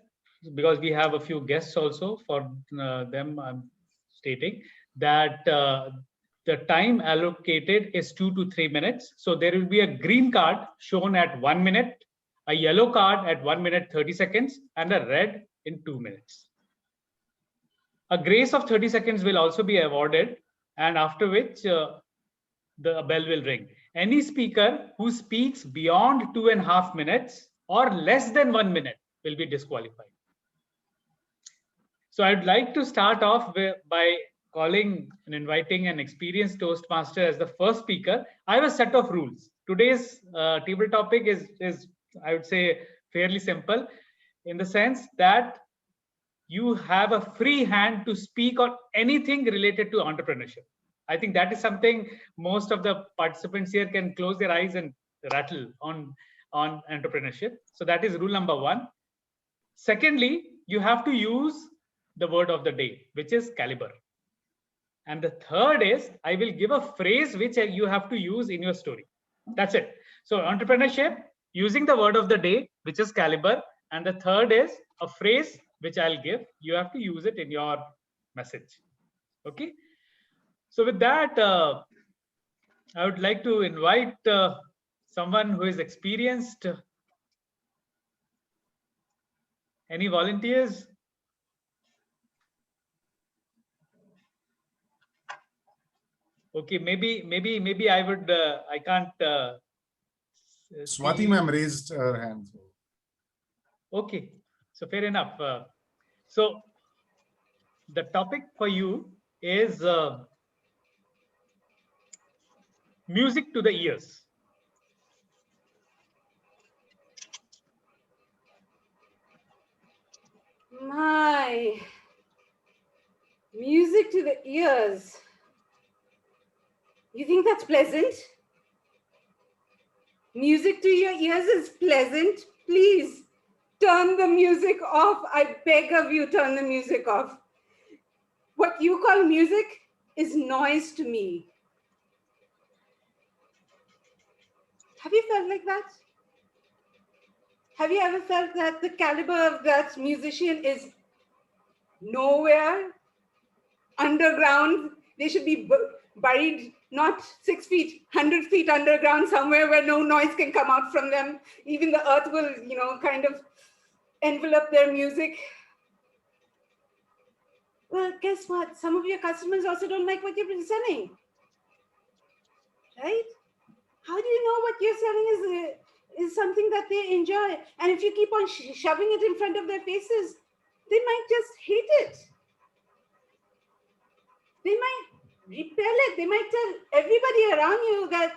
because we have a few guests also, for them, I'm stating that the time allocated is 2 to 3 minutes. So there will be a green card shown at 1 minute, a yellow card at 1 minute 30 seconds, and a red in 2 minutes. A grace of 30 seconds will also be awarded, and after which the bell will ring. Any speaker who speaks beyond 2.5 minutes or less than 1 minute will be disqualified. So I'd like to start off by calling and inviting an experienced Toastmaster as the first speaker. I have a set of rules. Today's table topic is, I would say, fairly simple, in the sense that you have a free hand to speak on anything related to entrepreneurship. I think that is something most of the participants here can close their eyes and rattle on entrepreneurship. So that is rule number 1. Secondly, you have to use the word of the day, which is caliber. And the third is, I will give a phrase which you have to use in your story. That's it. So entrepreneurship, using the word of the day, which is caliber. And the third is a phrase which I'll give. You have to use it in your message. Okay. So with that, I would like to invite someone who is experienced. Any volunteers? Okay, maybe I would, I can't. Swati ma'am raised her hand. Okay, so fair enough. So the topic for you is music to the ears. My music to the ears. You think that's pleasant? Music to your ears is pleasant. Please turn the music off. I beg of you, turn the music off. What you call music is noise to me. Have you felt like that? Have you ever felt that the caliber of that musician is nowhere underground? They should be buried not 6 feet, 100 feet underground, somewhere where no noise can come out from them. Even the earth will, kind of envelop their music. Well, guess what? Some of your customers also don't like what you're selling, right? How do you know what you're selling is something that they enjoy? And if you keep on shoving it in front of their faces, they might just hate it. They might repel it. They might tell everybody around you that,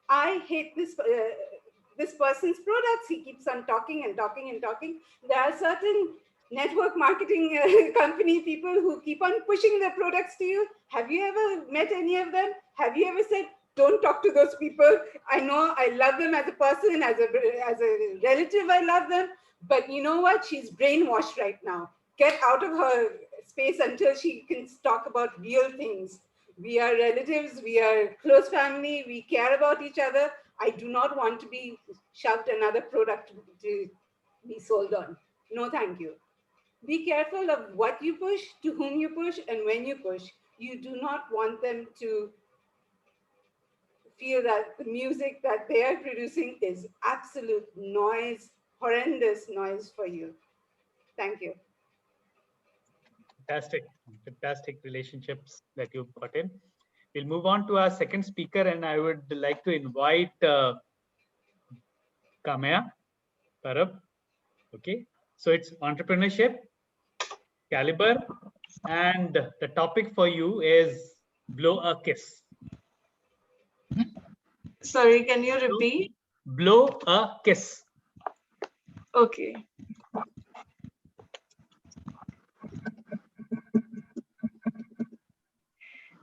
I hate this person's products. He keeps on talking and talking and talking. There are certain network marketing company people who keep on pushing their products to you. Have you ever met any of them? Have you ever said, don't talk to those people? I know I love them as a person, as a relative, I love them. But you know what? She's brainwashed right now. Get out of her space until she can talk about real things. We are relatives, we are close family, we care about each other. I do not want to be shoved another product to be sold on. No, thank you. Be careful of what you push, to whom you push, and when you push. You do not want them to feel that the music that they are producing is absolute noise, horrendous noise for you. Thank you. Fantastic relationships that you've got in. We'll move on to our second speaker, and I would like to invite Kamya Parab. Okay, so it's entrepreneurship, caliber, and the topic for you is blow a kiss. Sorry, can you repeat? Blow a kiss. Okay.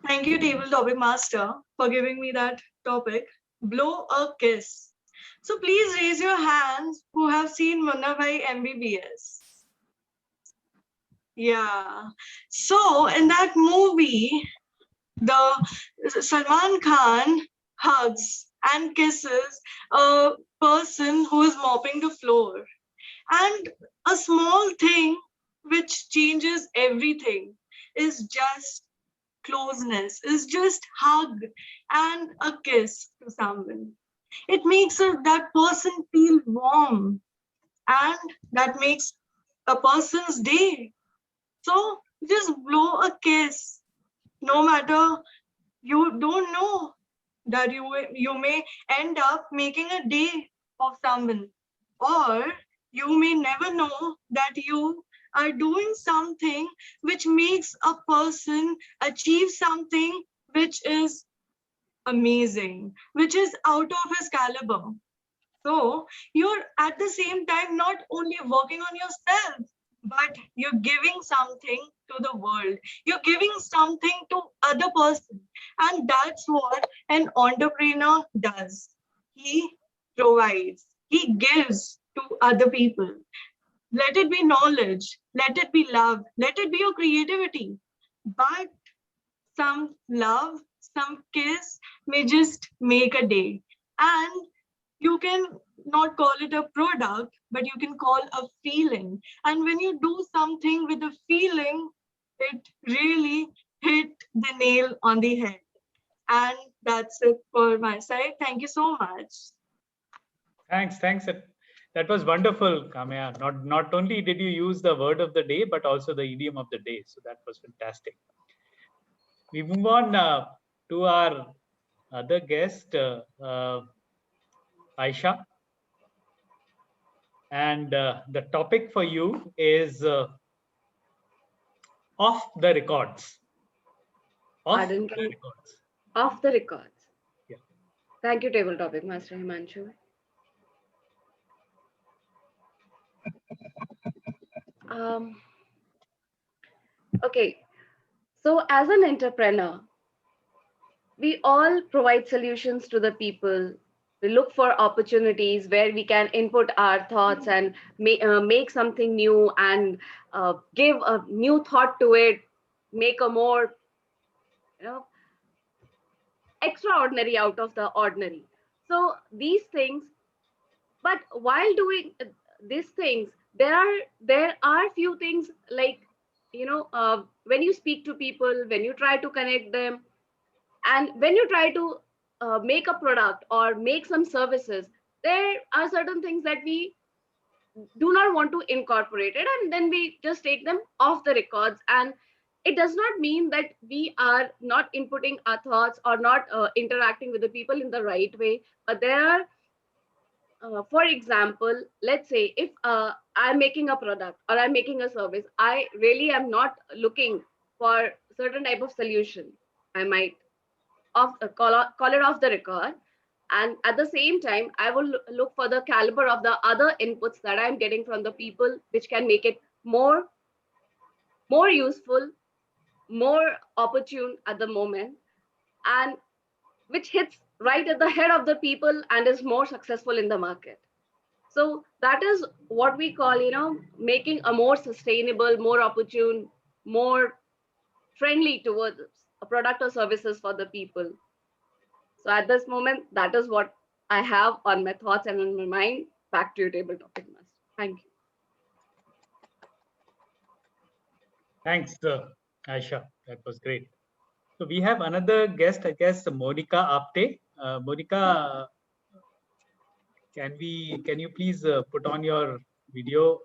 Thank you, Table Topic Master, for giving me that topic. Blow a kiss. So please raise your hands who have seen Munna Bhai MBBS. Yeah. So in that movie, the Salman Khan hugs and kisses a person who is mopping the floor. And a small thing which changes everything is just closeness, is just hug and a kiss to someone. It makes that person feel warm, and that makes a person's day. So just blow a kiss, no matter, you don't know that you may end up making a day of someone, or you may never know that you are doing something which makes a person achieve something which is amazing, which is out of his caliber. So you're at the same time not only working on yourself, but you're giving something to the world. You're giving something to other person. And that's what an entrepreneur does. He provides, he gives to other people. Let it be knowledge, let it be love, let it be your creativity. But some love, some kiss may just make a day. And you can not call it a product, but you can call a feeling. And when you do something with a feeling, it really hit the nail on the head. And that's it for my side. Thank you so much. Thanks. That was wonderful, Kamya. Not only did you use the word of the day, but also the idiom of the day. So that was fantastic. We move on to our other guest, Aisha. And the topic for you is off the records. Off the records. Off the records. Yeah. Thank you, Table Topic Master Himanshu. Okay, so as an entrepreneur, we all provide solutions to the people. We look for opportunities where we can input our thoughts and make something new and give a new thought to it, make a more, extraordinary out of the ordinary. So these things, but while doing these things, there are few things like, when you speak to people, when you try to connect them, and when you try to make a product or make some services, there are certain things that we do not want to incorporate it, and then we just take them off the records. And it does not mean that we are not inputting our thoughts or not interacting with the people in the right way, but there are for example, let's say if I'm making a product or I'm making a service, I really am not looking for certain type of solution. I might call it off the record. And at the same time, I will look for the caliber of the other inputs that I'm getting from the people, which can make it more useful, more opportune at the moment, and which hits right at the head of the people and is more successful in the market. So that is what we call, making a more sustainable, more opportune, more friendly towards a product or services for the people. So at this moment, that is what I have on my thoughts and on my mind. Back to you, Table Topic Master. Thank you. Thanks, Aisha. That was great. So we have another guest, I guess, Monica Apte. Monica, can you please put on your video?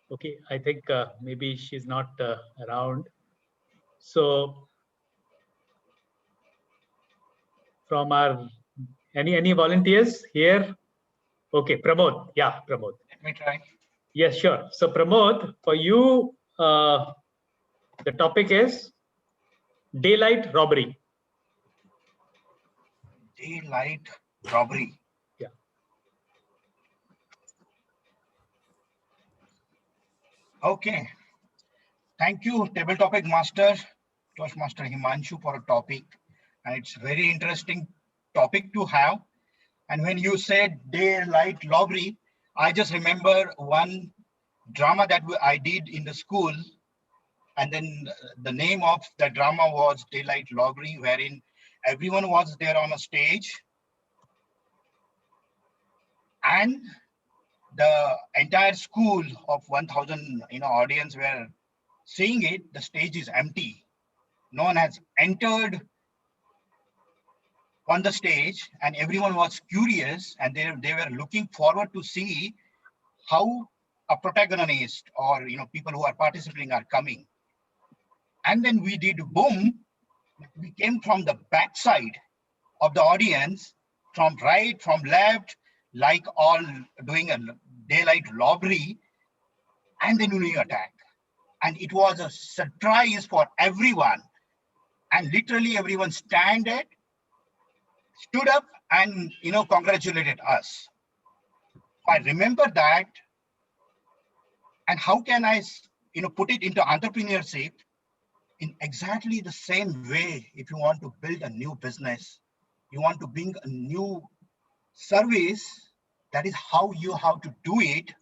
Okay, I think maybe she's not around. So from our any volunteers here? Okay, Pramod. Yeah, Pramod. Let me try. Yes, sure. So Pramod, for you, the topic is daylight robbery. Daylight robbery. Yeah. Okay. Thank you, Table Topic Master, Toastmaster Himanshu, for a topic. And it's very interesting topic to have. And when you said daylight robbery, I just remember one drama that I did in the school. And then the name of the drama was Daylight Robbery, wherein everyone was there on a stage And the entire school of 1,000 audience were seeing it. The stage is empty. No one has entered on the stage, and everyone was curious, and they were looking forward to see how a protagonist or people who are participating are coming. And then we did boom. We came from the backside of the audience, from right, from left, like all doing a daylight robbery, and then we attack. And it was a surprise for everyone. And literally everyone stood up and congratulated us. I remember that. And how can I put it into entrepreneurship? In exactly the same way, if you want to build a new business, you want to bring a new service, that is how you have to do it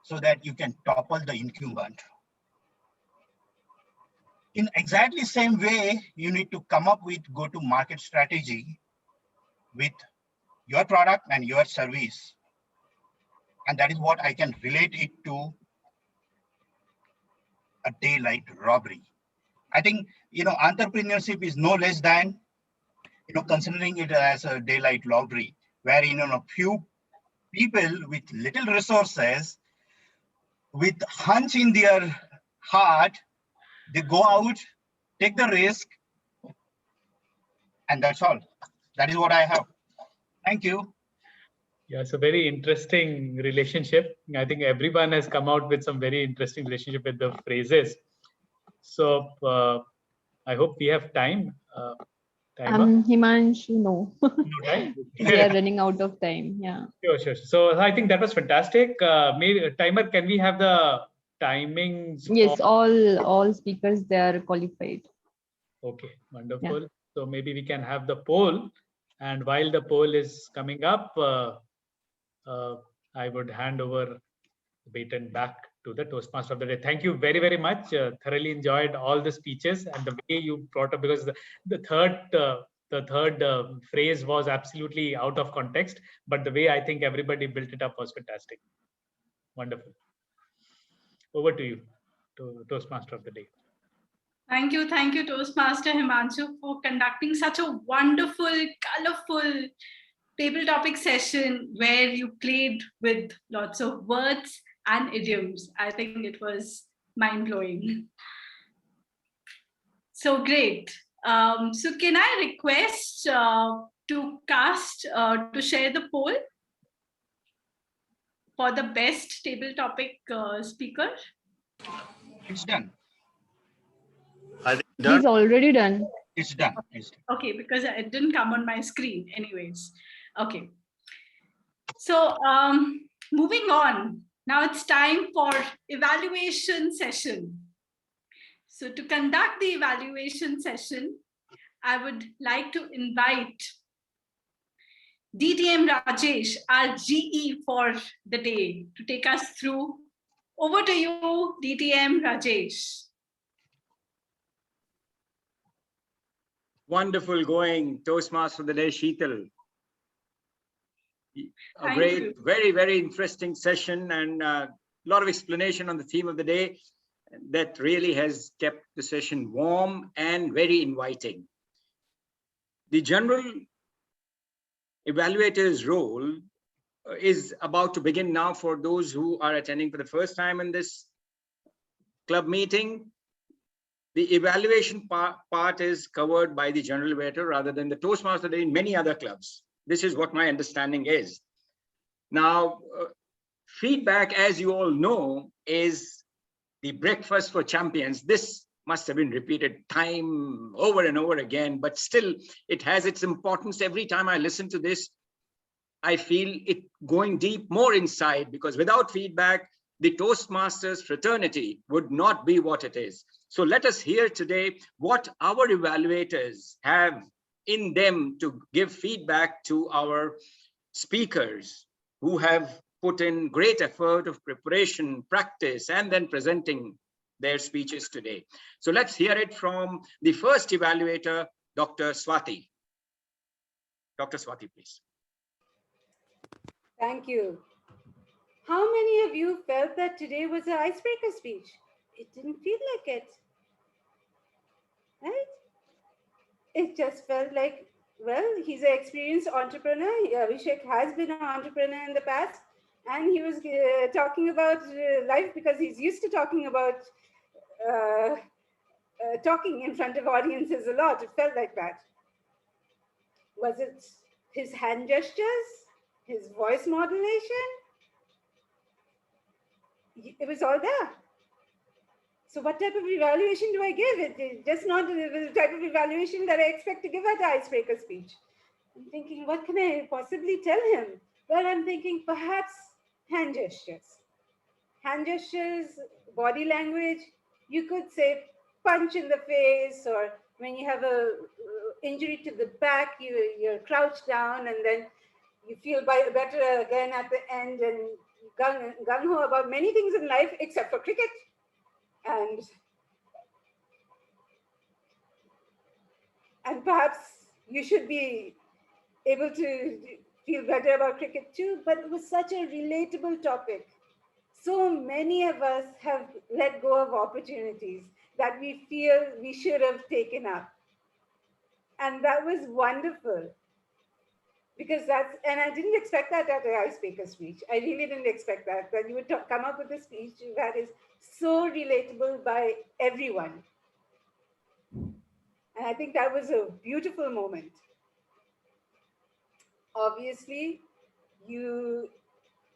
so that you can topple the incumbent. In exactly same way, you need to come up with go-to-market strategy with your product and your service. And that is what I can relate it to a daylight robbery. I think, entrepreneurship is no less than, considering it as a daylight robbery, where, a few people with little resources, with hunch in their heart, they go out, take the risk, and that's all. That is what I have. Thank you. Yeah, it's a very interesting relationship. I think everyone has come out with some very interesting relationship with the phrases. So I hope we have time. Himanshu, no. Right? We are running out of time. Yeah. Sure. So I think that was fantastic. Maybe timer, can we have the timings? Yes, all speakers, they are qualified. Okay, wonderful. Yeah. So maybe we can have the poll, and while the poll is coming up, I would hand over the baton back to the Toastmaster of the day. Thank you very, very much. Thoroughly enjoyed all the speeches and the way you brought up, because the third phrase was absolutely out of context, but the way I think everybody built it up was fantastic. Wonderful. Over to you, Toastmaster of the day. Thank you, Toastmaster Himanshu, for conducting such a wonderful, colorful table topic session where you played with lots of words and idioms. I think it was mind-blowing. So great. So can I request to share the poll for the best table topic speaker? It's done. He's already done. It's done. Okay, because it didn't come on my screen anyways. Okay. So moving on. Now it's time for evaluation session. So to conduct the evaluation session, I would like to invite DTM Rajesh, our GE for the day, to take us through. Over to you, DTM Rajesh. Wonderful going, Toastmaster of the day, Sheetal. A great, very, very interesting session, and a lot of explanation on the theme of the day that really has kept the session warm and very inviting. The general evaluator's role is about to begin now for those who are attending for the first time in this club meeting. The evaluation part is covered by the general evaluator rather than the Toastmaster in many other clubs. This is what my understanding is. Now, feedback, as you all know, is the breakfast for champions. This must have been repeated time over and over again, but still it has its importance. Every time I listen to this, I feel it going deep more inside, because without feedback, the Toastmasters fraternity would not be what it is. So let us hear today what our evaluators have in them to give feedback to our speakers who have put in great effort of preparation, practice, and then presenting their speeches today. So let's hear it from the first evaluator, Dr. Swati. Dr. Swati, please. Thank you. How many of you felt that today was an icebreaker speech? It didn't feel like it, right? It just felt like, well, he's an experienced entrepreneur. Abhishek has been an entrepreneur in the past, and he was talking about life because he's used to talking about talking in front of audiences a lot. It felt like that. Was it his hand gestures, his voice modulation? It was all there. So what type of evaluation do I give? It's just not the type of evaluation that I expect to give at the icebreaker speech. I'm thinking, what can I possibly tell him? Well, I'm thinking perhaps hand gestures. Hand gestures, body language, you could say punch in the face, or when you have a injury to the back, you're crouched down and then you feel better again at the end, and gung-ho about many things in life except for cricket. And perhaps you should be able to feel better about cricket too, but it was such a relatable topic. So many of us have let go of opportunities that we feel we should have taken up. And that was wonderful. Because and I didn't expect that at the icebreaker speech. I really didn't expect that you would come up with a speech that is so relatable by everyone. And I think that was a beautiful moment. Obviously, you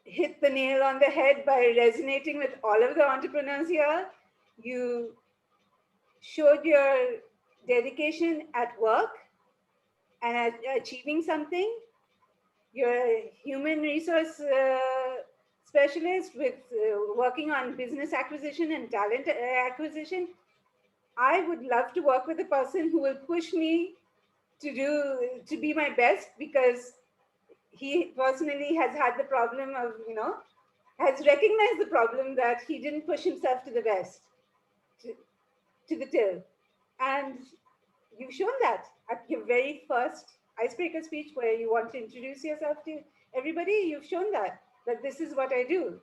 hit the nail on the head by resonating with all of the entrepreneurs here. You showed your dedication at work and at achieving something. You're a human resource specialist with working on business acquisition and talent acquisition. I would love to work with a person who will push me to be my best, because he personally has had the problem of, has recognized the problem that he didn't push himself to the best, to the till. And you've shown that at your very first icebreaker speech, where you want to introduce yourself to everybody. You've shown that this is what I do.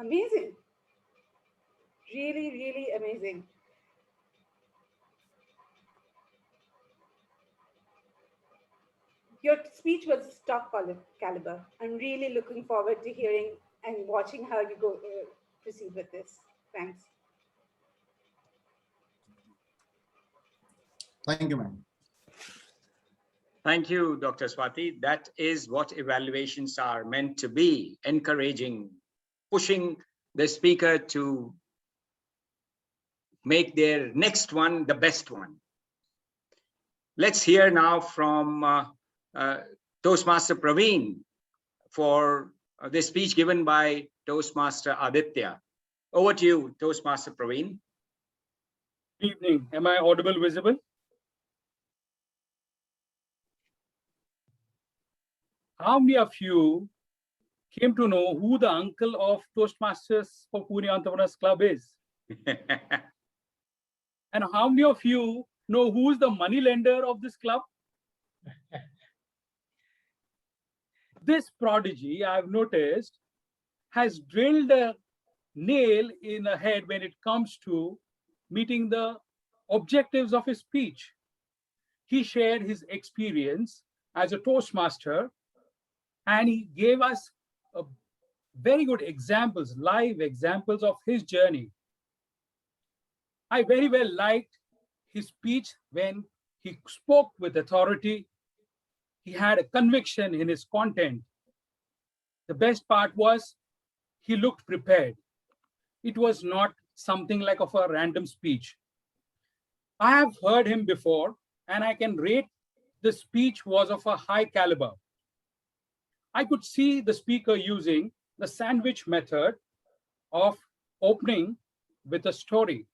Amazing. Really, really amazing. Your speech was top caliber. I'm really looking forward to hearing and watching how you go proceed with this. Thanks. Thank you, ma'am. Thank you, Dr. Swati. That is what evaluations are meant to be: encouraging, pushing the speaker to make their next one the best one. Let's hear now from Toastmaster Praveen for the speech given by Toastmaster Aditya. Over to you, Toastmaster Praveen. Good evening. Am I audible, visible? How many of you came to know who the uncle of Toastmasters for Pune Entrepreneurs Club is? And how many of you know who's the money lender of this club? This prodigy, I've noticed, has drilled a nail in the head when it comes to meeting the objectives of his speech. He shared his experience as a Toastmaster, and he gave us very good examples, live examples of his journey. I very well liked his speech when he spoke with authority. He had a conviction in his content. The best part was he looked prepared. It was not something like of a random speech. I have heard him before, and I can rate the speech was of a high caliber. I could see the speaker using the sandwich method of opening with a story.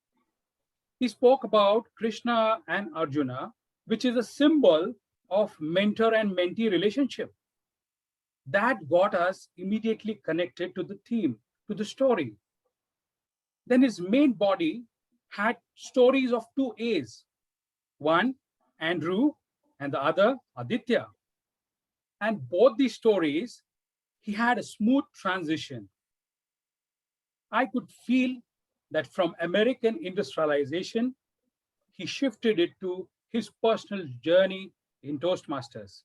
He spoke about Krishna and Arjuna, which is a symbol of mentor and mentee relationship. That got us immediately connected to the theme, to the story. Then his main body had stories of two A's. One, Andrew, and the other, Aditya. And both these stories, he had a smooth transition. I could feel that from American industrialization, he shifted it to his personal journey in Toastmasters.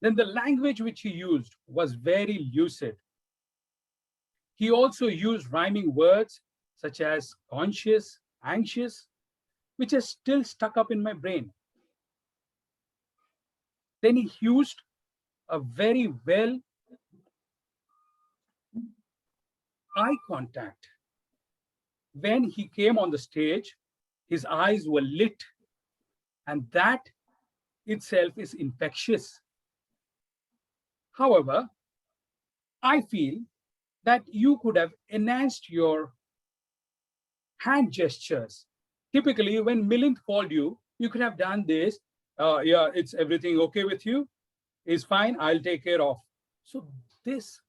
Then the language which he used was very lucid. He also used rhyming words such as conscious, anxious, which is still stuck up in my brain. Then he used a very well eye contact. When he came on the stage, his eyes were lit, and that itself is infectious. However, I feel that you could have enhanced your hand gestures. Typically, when Milind called you, you could have done this. Yeah, it's everything okay with you? Is fine, I'll take care of. So this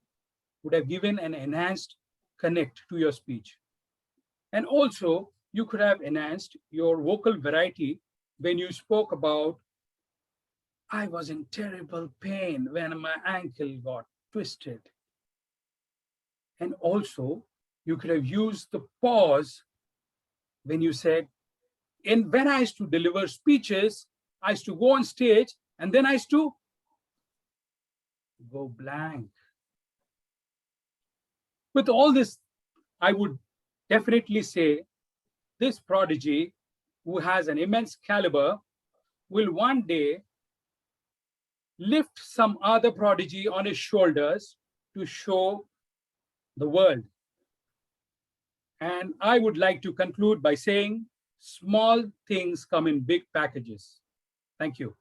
would have given an enhanced connect to your speech. And also, you could have enhanced your vocal variety when you spoke about, I was in terrible pain when my ankle got twisted. And also, you could have used the pause when you said, and when I used to deliver speeches, I used to go on stage and then I used to go blank. With all this, I would definitely say this prodigy, who has an immense caliber, will one day lift some other prodigy on his shoulders to show the world. And I would like to conclude by saying, small things come in big packages. Thank you.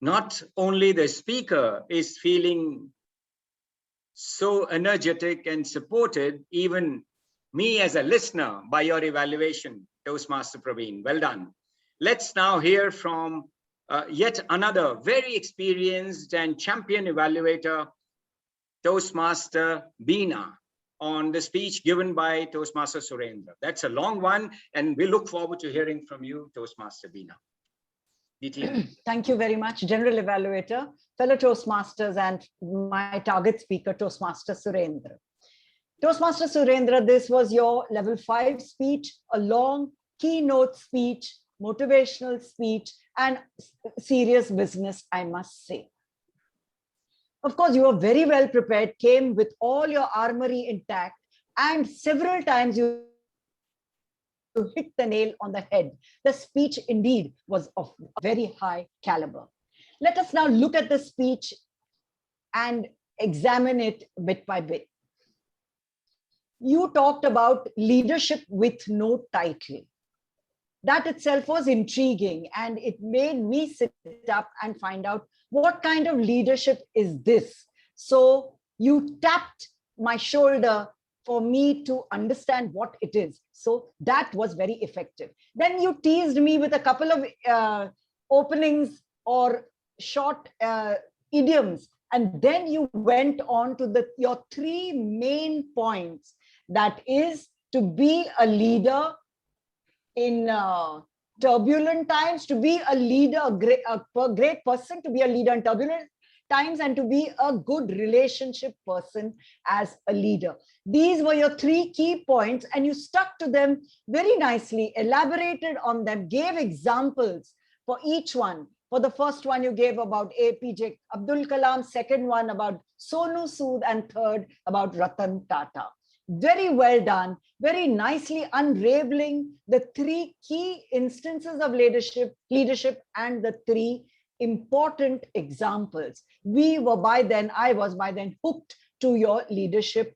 Not only the speaker is feeling so energetic and supported, even me as a listener by your evaluation, Toastmaster Praveen. Well done. Let's now hear from yet another very experienced and champion evaluator, Toastmaster Beena, on the speech given by Toastmaster Surendra. That's a long one, and we look forward to hearing from you, Toastmaster Beena. Thank you very much, General Evaluator, fellow Toastmasters, and my target speaker, Toastmaster Surendra. Toastmaster Surendra, this was your level 5 speech, a long keynote speech, motivational speech, and serious business, I must say. Of course, you were very well prepared, came with all your armory intact, and several times you hit the nail on the head. The speech indeed was of very high caliber. Let us now look at the speech and examine it bit by bit. You talked about leadership with no title. That itself was intriguing, and it made me sit up and find out what kind of leadership is this. So you tapped my shoulder for me to understand what it is. So that was very effective. Then you teased me with a couple of openings or short idioms. And then you went on to your 3 main points. That is to be a leader in turbulent times, to be a leader, a great person, to be a leader in turbulent times, and to be a good relationship person as a leader. These were your 3 key points, and you stuck to them very nicely, elaborated on them, gave examples for each one. For the first one, you gave about APJ Abdul Kalam, second one about Sonu Sood, and third about Ratan Tata. Very well done, very nicely unraveling the 3 key instances of leadership and the 3 important examples. I was by then hooked to your leadership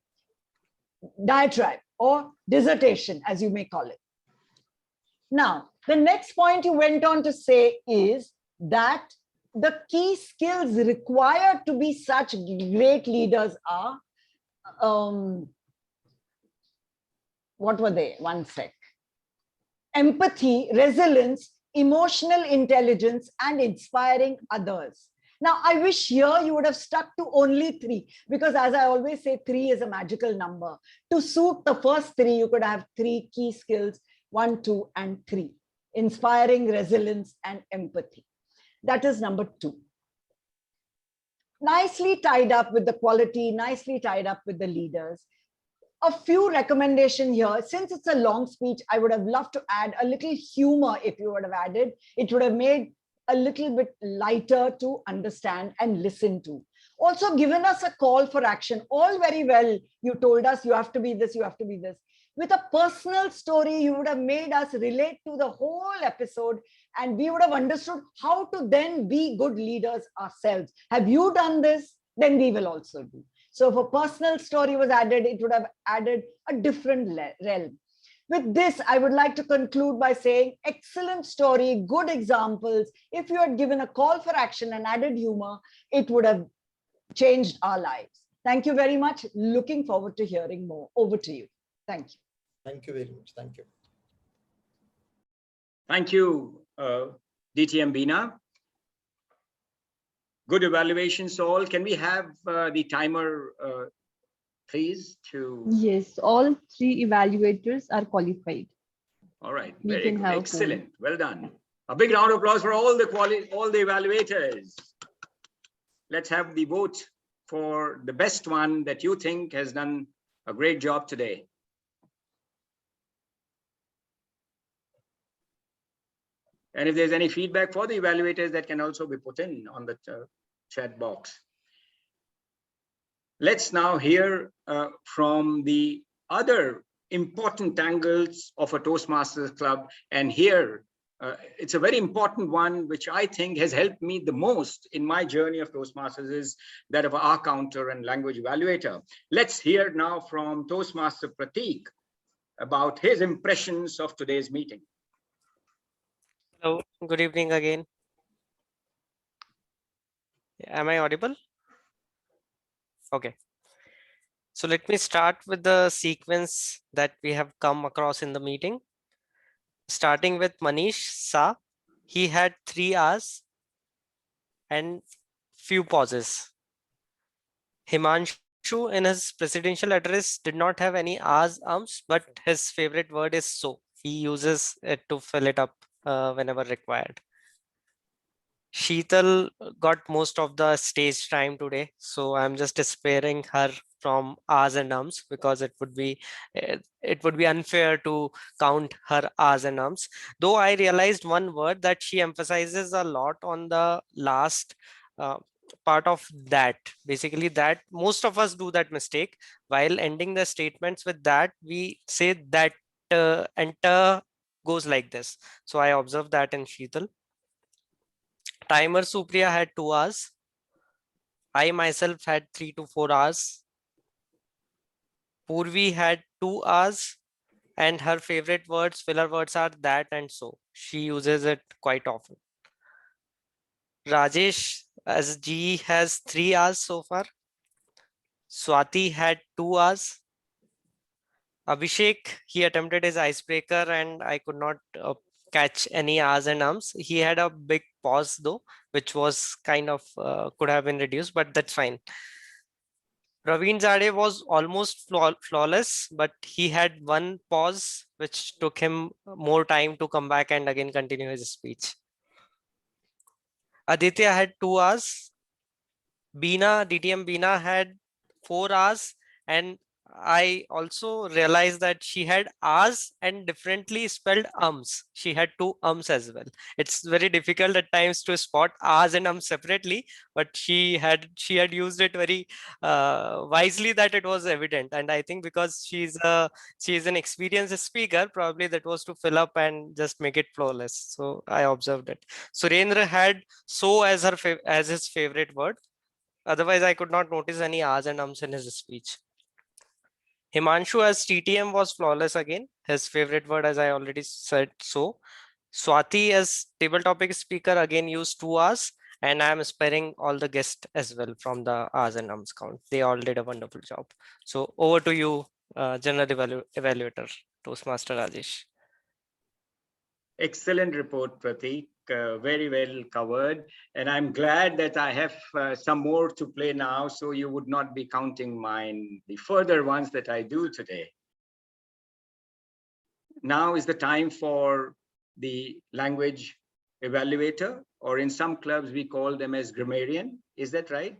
diatribe or dissertation, as you may call it. Now, the next point you went on to say is that the key skills required to be such great leaders are, what were they? One sec. Empathy, resilience, emotional intelligence, and inspiring others. Now, I wish here you would have stuck to only 3, because as I always say, 3 is a magical number. To suit the first 3, you could have 3 key skills 1, 2, and 3. Inspiring resilience and empathy. That is number 2. Nicely tied up with the quality, nicely tied up with the leaders. A few recommendations here. Since it's a long speech, I would have loved to add a little humor. If you would have added, it would have made a little bit lighter to understand and listen to. Also given us a call for action. All very well, you told us you have to be this, you have to be this. With a personal story, you would have made us relate to the whole episode, and we would have understood how to then be good leaders ourselves. Have you done this? Then we will also do. So if a personal story was added, it would have added a different realm. With this, I would like to conclude by saying, excellent story, good examples. If you had given a call for action and added humor, it would have changed our lives. Thank you very much. Looking forward to hearing more. Over to you. Thank you. Thank you very much. Thank you. Thank you, DTM Bina. Good evaluations all. Can we have the timer, please? Yes, all 3 evaluators are qualified. All right, We very can good. have Excellent. Well done. A big round of applause for all the evaluators. Let's have the vote for the best one that you think has done a great job today. And if there's any feedback for the evaluators, that can also be put in on the chat box. Let's now hear from the other important angles of a Toastmasters club. And here, it's a very important one, which I think has helped me the most in my journey of Toastmasters, is that of our counter and language evaluator. Let's hear now from Toastmaster Prateek about his impressions of today's meeting. Hello, good evening again. Am I audible? Okay. So let me start with the sequence that we have come across in the meeting. Starting with Manish Sa, he had 3 hours and few pauses. Himanshu in his presidential address did not have any hours, but his favorite word is so. He uses it to fill it up whenever required. Sheetal got most of the stage time today, so I'm just sparing her from R's and Ums because it would be unfair to count her R's and Ums. Though I realized one word that she emphasizes a lot on the last part of that. Basically, that most of us do that mistake. While ending the statements with that, we say that enter goes like this. So I observed that in Sheetal. Timer Supriya had 2 hours. I myself had 3 to 4 hours. Purvi had 2 hours, and her favorite words, filler words, are that and so. She uses it quite often. Rajesh as GE has 3 hours so far. Swati had 2 hours. Abhishek, he attempted his icebreaker and I could not catch any R's and Ums. He had a big pause though, which was kind of could have been reduced, but that's fine. Praveen Zade was almost flawless, but he had 1 pause, which took him more time to come back and again continue his speech. Aditya had 2 hours. DTM Bina had 4 hours, and I also realized that she had R's and differently spelled ums. She had 2 ums as well. It's very difficult at times to spot R's and ums separately, but she had used it very wisely that it was evident. And I think because she's an experienced speaker, probably that was to fill up and just make it flawless. So I observed it. Surendra had so as his favorite word. Otherwise, I could not notice any R's and ums in his speech. Himanshu as TTM was flawless again. His favorite word, as I already said, so. Swati as table topic speaker again used 2 hours, and I am sparing all the guests as well from the R's and ums count. They all did a wonderful job. So over to you, General Evaluator, Toastmaster Rajesh. Excellent report, Prateek. Very well covered. And I'm glad that I have some more to play now, so you would not be counting the further ones that I do today. now is the time for the language evaluator, or in some clubs we call them as grammarian. Is that right?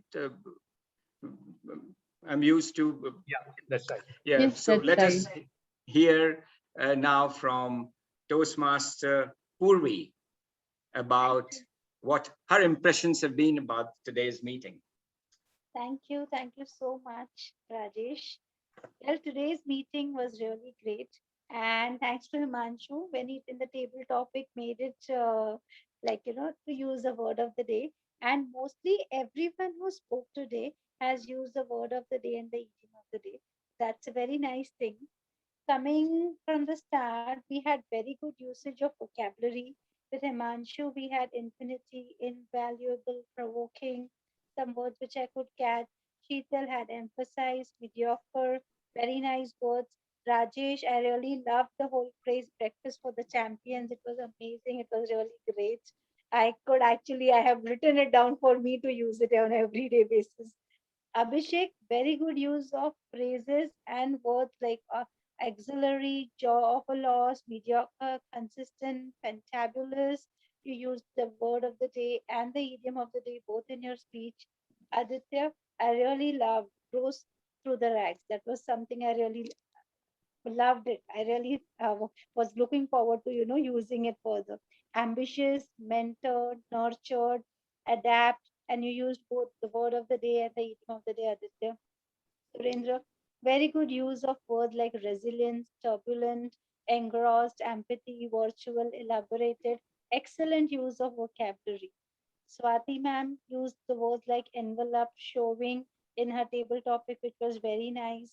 I'm used to. Yeah, that's right. Yeah. Yes, So that's let right. us hear now from Toastmaster Purvi about what her impressions have been about today's meeting. Thank you so much, Rajesh. Well, today's meeting was really great, and thanks to Himanshu when he in the table topic made it to use a word of the day, and mostly everyone who spoke today has used the word of the day and the idiom of the day. That's a very nice thing. Coming from the start, we had very good usage of vocabulary. With Himanshu, we had infinity, invaluable, provoking, some words which I could catch. Sheetal had emphasized, mediocre, very nice words. Rajesh, I really loved the whole phrase breakfast for the champions. It was amazing. It was really great. I have written it down for me to use it on an everyday basis. Abhishek, very good use of phrases and words like auxiliary, jaw of a loss, mediocre, consistent, fantabulous. You used the word of the day and the idiom of the day both in your speech. Aditya, I really loved rose through the rags. That was something I really loved it. I really was looking forward to using it further. Ambitious, mentored, nurtured, adapt, and you used both the word of the day and the idiom of the day, Aditya. Surendra, very good use of words like resilience, turbulent, engrossed, empathy, virtual, elaborated. Excellent use of vocabulary. Swati ma'am used the words like envelope, showing in her table topic, which was very nice.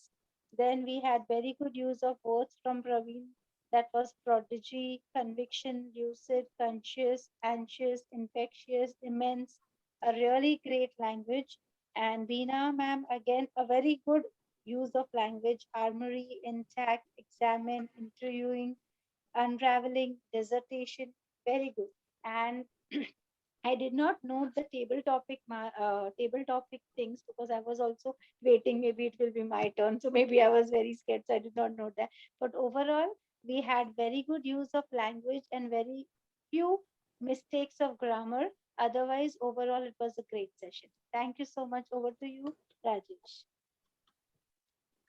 Then we had very good use of words from Praveen. That was prodigy, conviction, lucid, conscious, anxious, infectious, immense. A really great language. And Veena ma'am, again, a very good use of language, armory, intact, examine, interviewing, unraveling, dissertation, very good. And I did not know the table topic things because I was also waiting. Maybe it will be my turn, so maybe I was very scared, so I did not know that. But overall, we had very good use of language and very few mistakes of grammar. Otherwise, overall, it was a great session. Thank you so much. Over to you, Rajesh.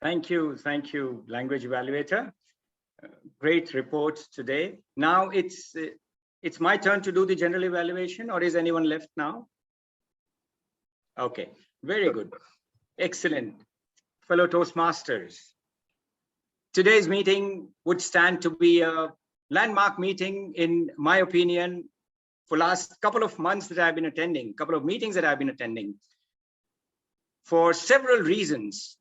Thank you, language evaluator. Great report today. Now it's my turn to do the general evaluation, or is anyone left now? Okay, very good. Excellent. Fellow Toastmasters, today's meeting would stand to be a landmark meeting, in my opinion, for last couple of months that I've been attending, couple of meetings that I've been attending, for several reasons.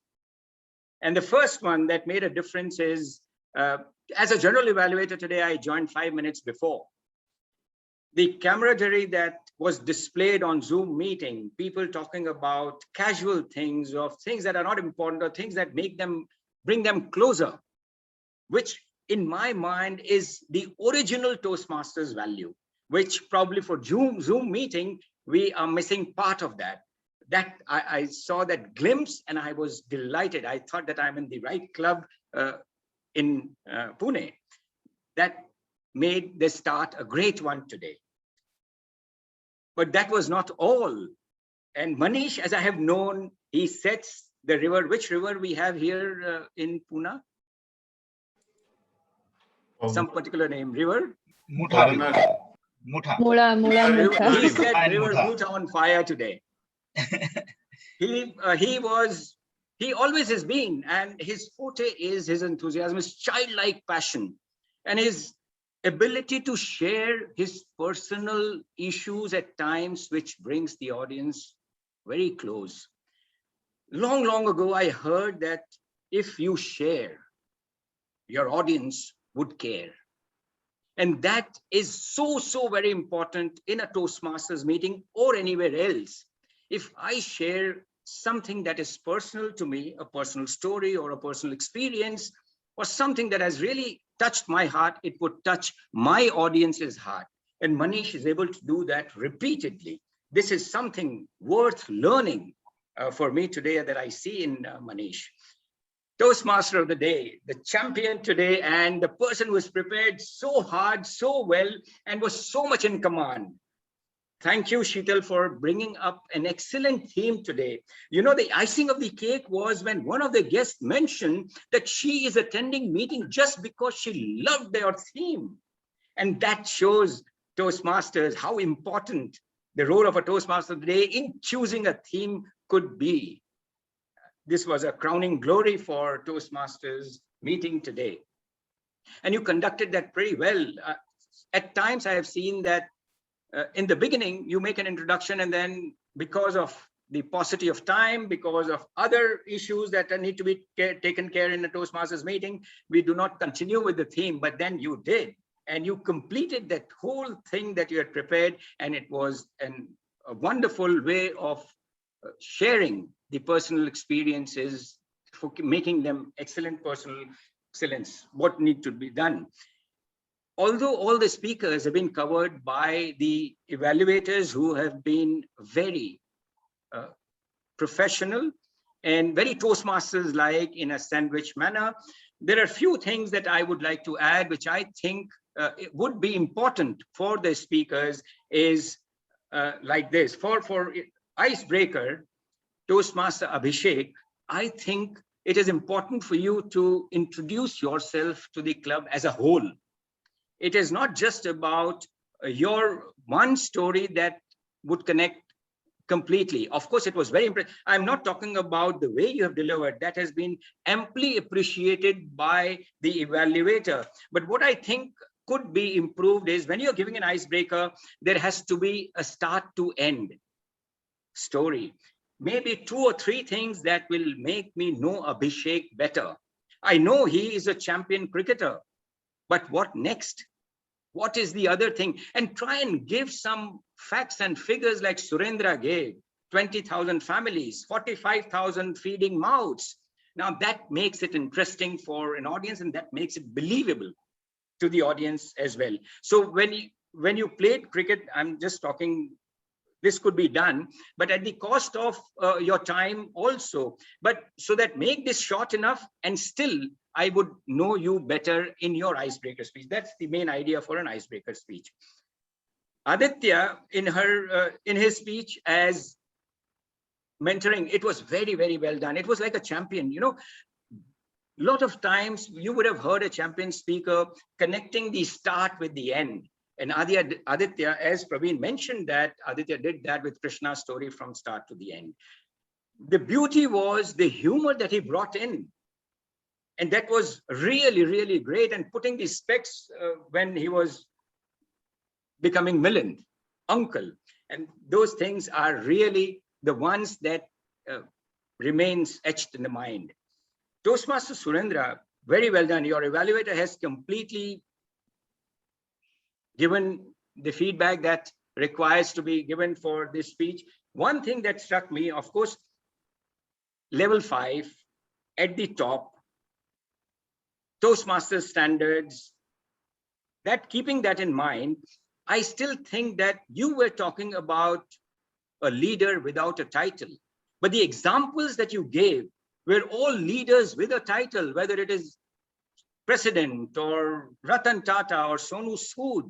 And the first one that made a difference is, as a general evaluator today, I joined 5 minutes before. The camaraderie that was displayed on Zoom meeting, people talking about casual things, or things that are not important, or things that bring them closer, which in my mind is the original Toastmasters value, which probably for Zoom meeting, we are missing part of that. That I saw that glimpse and I was delighted. I thought that I'm in the right club in Pune. That made the start a great one today. But that was not all. And Manish, as I have known, he sets the river. Which river we have here in Pune? Some particular name, river? Mutha. He set river Mutha on fire today. He always has been, and his forte is his enthusiasm, his childlike passion, and his ability to share his personal issues at times, which brings the audience very close. Long ago, I heard that if you share, your audience would care. And that is so very important in a Toastmasters meeting or anywhere else. If I share something that is personal to me, a personal story or a personal experience, or something that has really touched my heart, it would touch my audience's heart. And Manish is able to do that repeatedly. This is something worth learning for me today that I see in Manish. Toastmaster of the day, the champion today, and the person who was prepared so hard, so well, and was so much in command. Thank you, Sheetal, for bringing up an excellent theme today. You know, the icing of the cake was when one of the guests mentioned that she is attending meeting just because she loved their theme. And that shows Toastmasters how important the role of a Toastmaster today in choosing a theme could be. This was a crowning glory for Toastmasters meeting today. And you conducted that pretty well. At times I have seen that in the beginning, you make an introduction, and then because of the paucity of time, because of other issues that need to be taken care in a Toastmasters meeting, we do not continue with the theme, but then you did. And you completed that whole thing that you had prepared, and it was a wonderful way of sharing the personal experiences, for making them excellent personal excellence, what need to be done. Although all the speakers have been covered by the evaluators who have been very professional and very Toastmasters-like in a sandwich manner, there are few things that I would like to add, which I think it would be important for the speakers is like this. For icebreaker, Toastmaster Abhishek, I think it is important for you to introduce yourself to the club as a whole. It is not just about your one story that would connect completely. Of course, it was very impressive. I'm not talking about the way you have delivered. That has been amply appreciated by the evaluator. But what I think could be improved is when you're giving an icebreaker, there has to be a start to end story. Maybe 2 or 3 things that will make me know Abhishek better. I know he is a champion cricketer, but what next? What is the other thing? And try and give some facts and figures like Surendra gave, 20,000 families, 45,000 feeding mouths. Now that makes it interesting for an audience, and that makes it believable to the audience as well. So when you played cricket, I'm just talking, this could be done, but at the cost of your time also. But so that make this short enough, and still I would know you better in your icebreaker speech. That's the main idea for an icebreaker speech. Aditya, in his speech as mentoring, it was very, very well done. It was like a champion. You know, a lot of times you would have heard a champion speaker connecting the start with the end. And Aditya, as Praveen mentioned, that Aditya did that with Krishna's story from start to the end. The beauty was the humor that he brought in. And that was really, really great. And putting the specs when he was becoming Milind, uncle. And those things are really the ones that remains etched in the mind. Toastmaster Surendra, very well done. Your evaluator has completely given the feedback that requires to be given for this speech. One thing that struck me, of course, level 5 at the top, Toastmaster standards, that keeping that in mind, I still think that you were talking about a leader without a title, but the examples that you gave were all leaders with a title, whether it is President or Ratan Tata or Sonu Sood.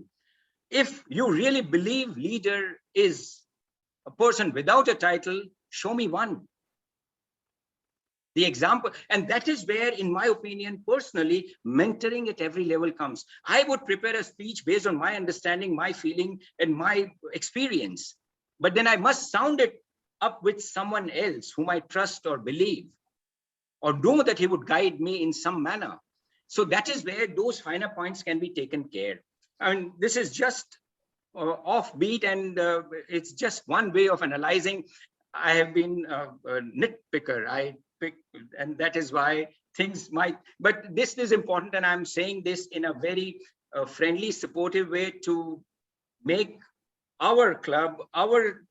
If you really believe leader is a person without a title, show me one. The example, and that is where, in my opinion, personally, mentoring at every level comes. I would prepare a speech based on my understanding, my feeling, and my experience. But then I must sound it up with someone else whom I trust or believe, or know that he would guide me in some manner. So that is where those finer points can be taken care. I mean, this is just offbeat, and it's just one way of analyzing. I have been a nitpicker. I pick, and that is why things might, but this is important, and I'm saying this in a very friendly, supportive way to make our club, our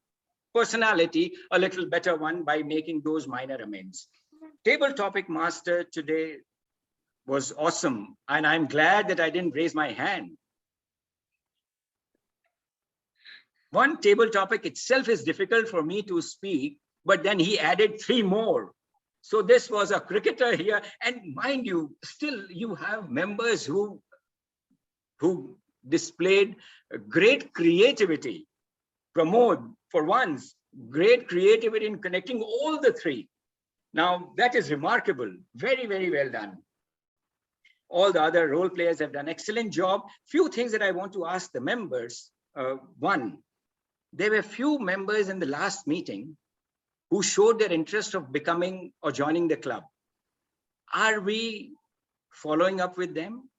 personality a little better one by making those minor amends. Table topic master today was awesome, and I'm glad that I didn't raise my hand. One table topic itself is difficult for me to speak, but then he added 3 more. So this was a cricketer here. And mind you, still you have members who displayed great creativity. Pramod, for once, great creativity in connecting all the three. Now, that is remarkable. Very, very well done. All the other role players have done excellent job. Few things that I want to ask the members. One, there were few members in the last meeting who showed their interest of becoming or joining the club. Are we following up with them?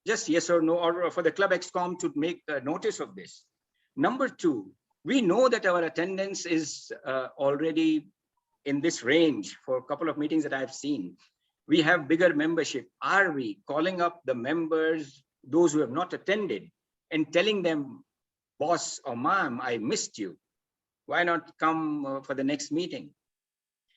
Just yes or no, or for the club ExCom to make notice of this. Number two, we know that our attendance is already in this range for a couple of meetings that I've seen. We have bigger membership. Are we calling up the members, those who have not attended, and telling them, boss or ma'am, I missed you. Why not come for the next meeting?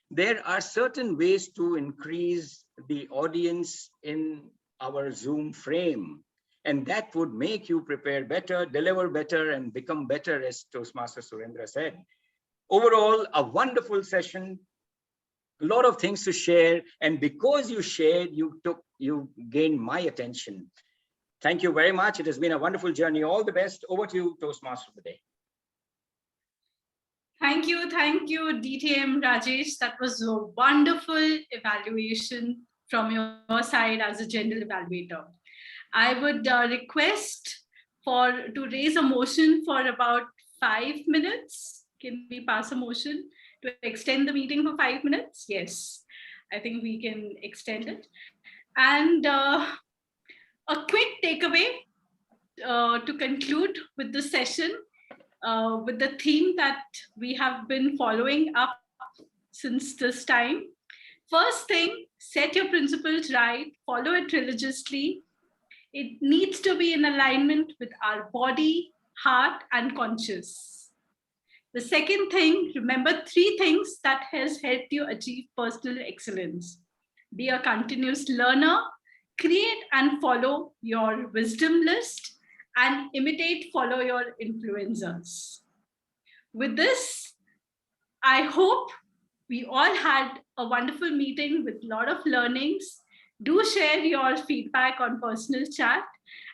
There are certain ways to increase the audience in our Zoom frame, and that would make you prepare better, deliver better, and become better, as Toastmaster Surendra said. Overall, a wonderful session, a lot of things to share, and because you shared, you gained my attention. Thank you very much. It has been a wonderful journey. All the best. Over to you, Toastmaster of the day. Thank you, DTM Rajesh. That was a wonderful evaluation from your side as a general evaluator. I would request to raise a motion for about 5 minutes. Can we pass a motion to extend the meeting for 5 minutes? Yes, I think we can extend it. And a quick takeaway to conclude with the session, with the theme that we have been following up since this time. First thing, set your principles right, follow it religiously. It needs to be in alignment with our body, heart, and conscience. The second thing, remember 3 things that has helped you achieve personal excellence. Be a continuous learner, create and follow your wisdom list, and follow your influencers. With this, I hope we all had a wonderful meeting with a lot of learnings. Do share your feedback on personal chat.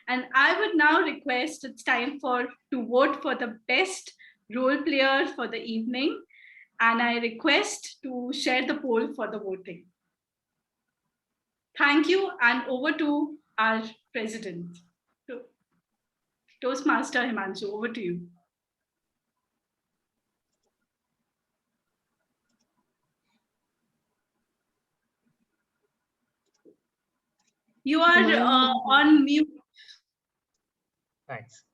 And I would now request it's time to vote for the best role player for the evening. And I request to share the poll for the voting. Thank you, and over to our president. Toastmaster Himanshu, over to you. You are on mute. Thanks.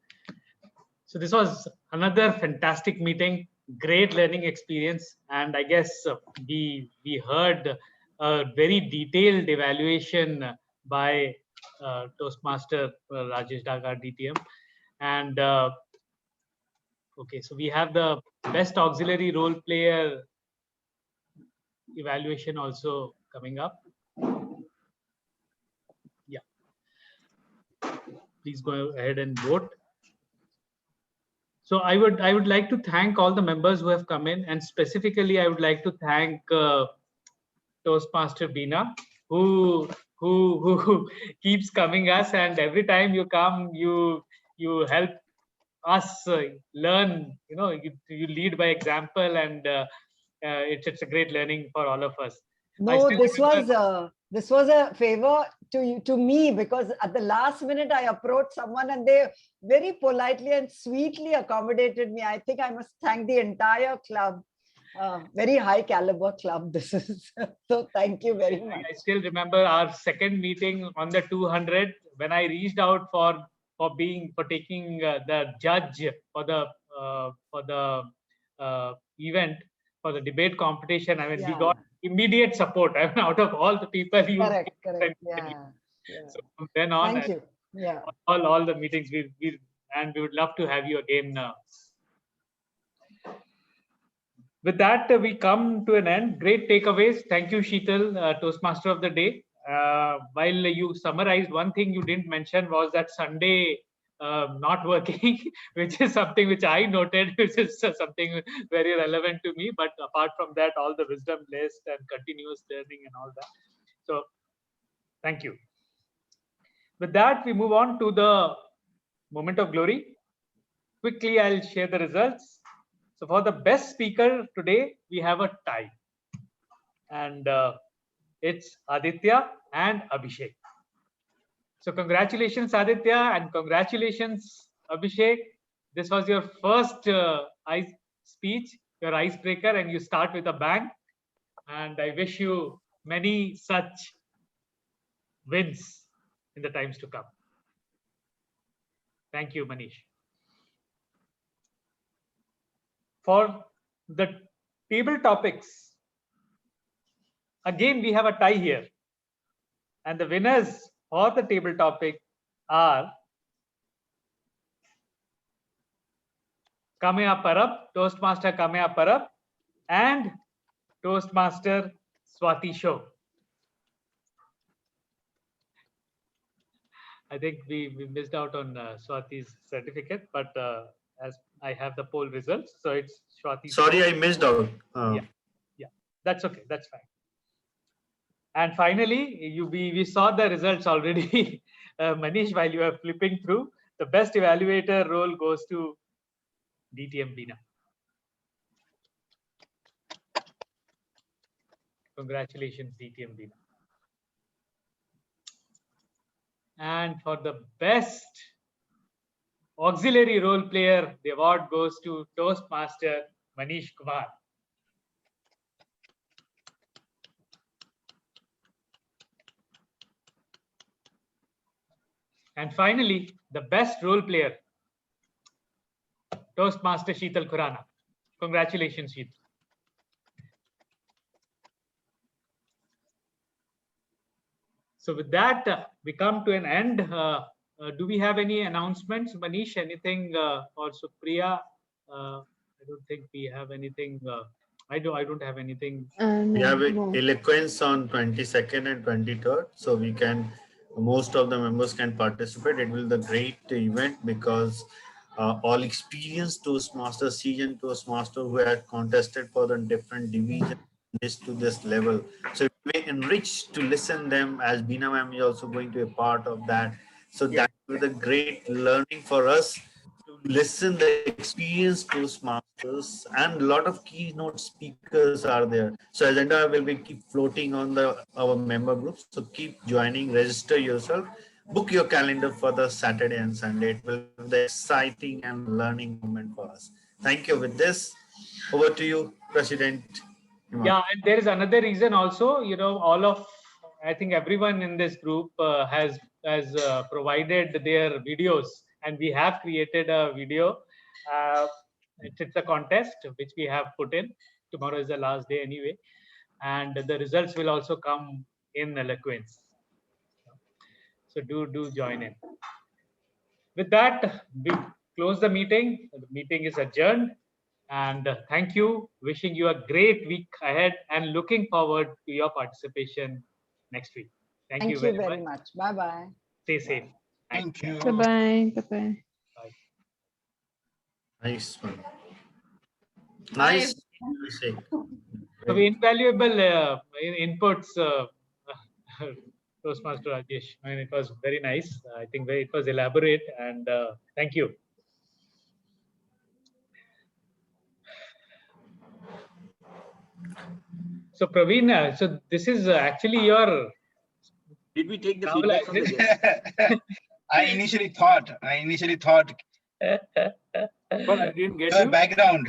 So this was another fantastic meeting, great learning experience. And I guess we heard a very detailed evaluation by Toastmaster Rajesh Daga, DTM. And okay, so we have the best auxiliary role player evaluation also coming up. Yeah. Please go ahead and vote. So I would like to thank all the members who have come in, and specifically I would like to thank Toastmaster Beena, who keeps coming us, and every time you come, you help us learn. You know, you lead by example, and it's a great learning for all of us. No, this was a favor to me, because at the last minute I approached someone and they very politely and sweetly accommodated me. I think I must thank the entire club. Very high caliber club this is. So thank you very much. I still remember our second meeting on the 200 when I reached out for taking the judge for the event, for the debate competition. I mean, we got immediate support. I mean, out of all the people you correct. Yeah. So from then on, thank you. Yeah. All the meetings we would love to have you again. With that, we come to an end. Great takeaways. Thank you, Sheetal, Toastmaster of the day. While you summarized, one thing you didn't mention was that Sunday not working, which is something which I noted, which is something very relevant to me. But apart from that, all the wisdom list and continuous learning and all that. So thank you. With that, we move on to the moment of glory. Quickly, I'll share the results. So for the best speaker today, we have a tie. And it's Aditya and Abhishek. So congratulations, Aditya, and congratulations, Abhishek. This was your first speech, your icebreaker, and you start with a bang. And I wish you many such wins in the times to come. Thank you, Manish. For the table topics, again, we have a tie here. And the winners for the table topic are Kamya Parab, Toastmaster Kamya Parab, and Toastmaster Swati Shome. I think we missed out on Swati's certificate, but as I have the poll results, so it's Swati. Sorry, I missed out. Yeah, that's okay. That's fine. And finally, we saw the results already. Manish, while you are flipping through, the best evaluator role goes to DTM Bina. Congratulations, DTM Bina. And for the best auxiliary role player, the award goes to Toastmaster Manish Kumar. And finally, the best role player, Toastmaster Sheetal Khurana. Congratulations, Sheetal. So with that, we come to an end. Do we have any announcements, Manish? Anything or Supriya? I don't think we have anything. I don't have anything. We have eloquence on 22nd and 23rd, so we can. Most of the members can participate. It will be a great event because all experienced Toastmasters, seasoned Toastmasters who have contested for the different divisions to this level. So it will be enriched to listen them, as Bina ma'am is also going to be a part of that. So that will be the great learning for us to listen the experienced Toastmasters, and a lot of keynote speakers are there. So agenda will be keep floating on our member groups. So keep joining, register yourself, book your calendar for the Saturday and Sunday. It will be the exciting and learning moment for us. Thank you. With this, over to you, President. Yeah, and there is another reason also. I think everyone in this group has provided their videos, and we have created a video. It's a contest which we have put in. Tomorrow is the last day anyway, and the results will also come in eloquence. So do join in. With that, we close the meeting. The meeting is adjourned. And thank you. Wishing you a great week ahead and looking forward to your participation next week. Thank you very much. Bye-bye. Stay safe. Thank you. Bye-bye. Bye-bye. Nice one. Nice. So invaluable inputs, Toastmaster Rajesh. I mean, it was very nice. I think it was elaborate, and thank you. So Praveen, so this is actually your. Did we take the feedback from the guest? I initially thought. But I didn't get the you. Background,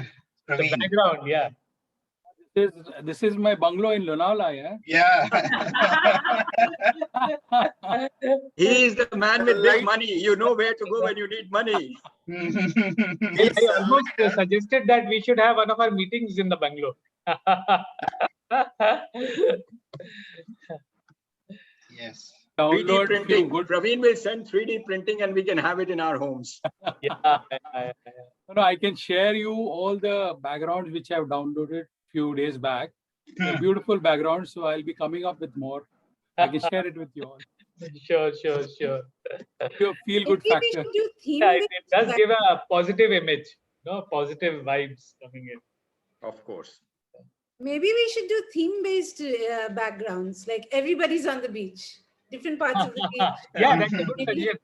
Praveen. The background, yeah. This is my bungalow in Lonavala, yeah. Yeah. He is the man with big money. You know where to go when you need money. I almost suggested that we should have one of our meetings in the bungalow. Yes. 3D printing. Praveen will send 3D printing and we can have it in our homes. Yeah. No, I can share you all the backgrounds which I've downloaded few days back. They're beautiful backgrounds, so I'll be coming up with more. I can share it with you all. Sure. Feel good Maybe we factor. should do theme. Yeah, it does give a positive image, positive vibes coming in. Of course. Maybe we should do theme-based backgrounds, like everybody's on the beach, different parts of the beach. Yeah, that's a good Maybe- suggestion.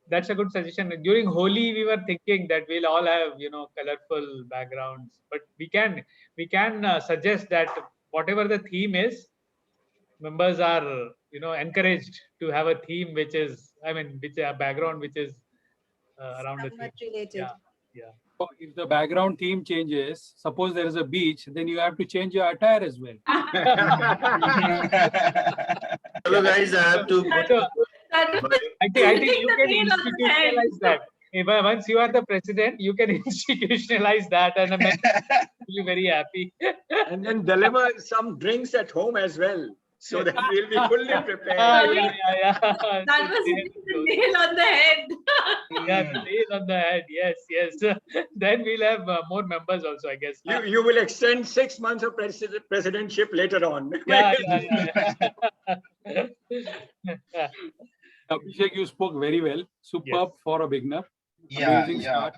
That's a good suggestion. During Holi, we were thinking that we'll all have, colorful backgrounds, but we can suggest that whatever the theme is, members are, encouraged to have a theme which is, which a background which is around the theme. Somewhat related. Yeah. So if the background theme changes, suppose there is a beach, then you have to change your attire as well. Hello guys, I have to go. I think you can institutionalize that. Once you are the president, you can institutionalize that, and I'm be very happy. And then deliver some drinks at home as well, so that we'll be fully prepared. Yeah. That was the nail on the head. Yeah, the nail on the head. Yes. Then we'll have more members also, I guess. You will extend 6 months of presidentship later on. Yeah. Abhishek, you spoke very well. Superb for a beginner. Amazing start.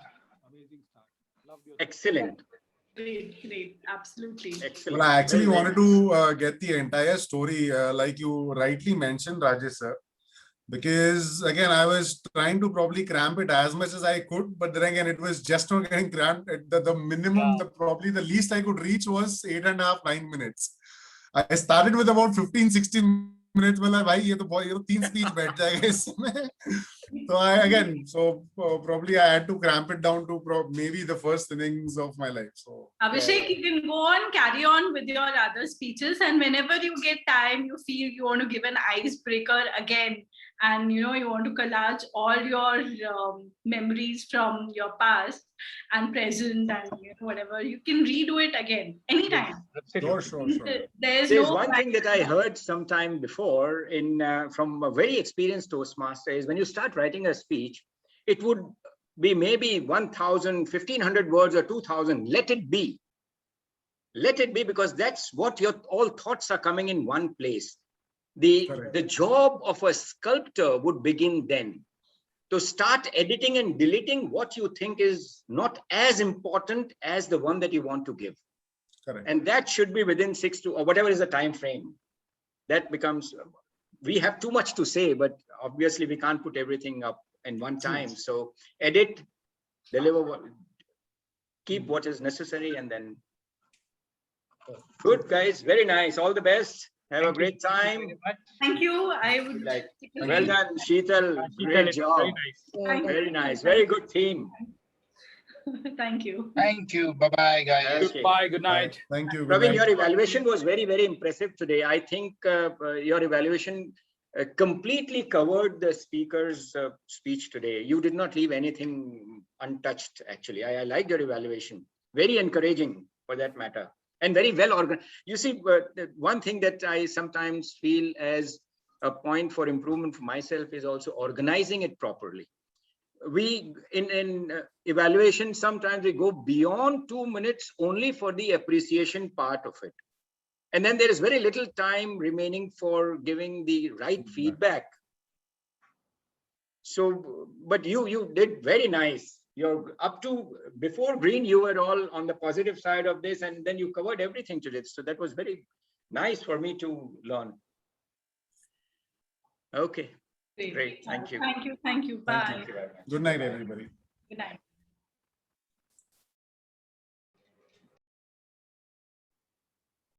Loved your Excellent. Great. Absolutely. Excellent. Well, I actually wanted to get the entire story, like you rightly mentioned, Rajesh sir, because again, I was trying to probably cramp it as much as I could, but then again, it was just not getting cramped. The minimum, probably the least I could reach was 8.5, 9 minutes. I started with about 15, 16 minutes. Well, bhai, ye to 3 speech बैठ जाएगा इसमें. So probably I had to cramp it down to maybe the first innings of my life. So Abhishek, you can go on, carry on with your other speeches, and whenever you get time, you feel you want to give an icebreaker again, and you want to collage all your memories from your past and present, and whatever, you can redo it again anytime. Sure. There's one thing that I heard sometime before from a very experienced Toastmaster is when you start writing a speech, it would be maybe 1,000, 1,500 words or 2,000. Let it be. Let it be, because that's what your all thoughts are coming in one place. The job of a sculptor would begin then. To start editing and deleting what you think is not as important as the one that you want to give. Correct. And that should be within 6 to, or whatever is the time frame. That becomes, we have too much to say, but obviously we can't put everything up in one time. So edit, deliver, keep what is necessary, and then good, guys. Very nice. All the best. Have a great time. Thank you. I would Well done, Sheetal. Great job. Thank you. Very nice. Very good team. Thank you. Thank you. Bye-bye, guys. Okay. Bye. Good night. Thank you. Praveen, your evaluation was very, very impressive today. I think your evaluation completely covered the speaker's speech today. You did not leave anything untouched, actually. I liked your evaluation. Very encouraging, for that matter. And very well organized. You see, one thing that I sometimes feel as a point for improvement for myself is also organizing it properly. We in evaluation, sometimes we go beyond 2 minutes only for the appreciation part of it. And then there is very little time remaining for giving the right feedback. So, but you did very nice. You're up to, before green, you were all on the positive side of this, and then you covered everything today. So that was very nice for me to learn. Okay, great. Thank you. Thank you. Bye. Good night, everybody. Good night.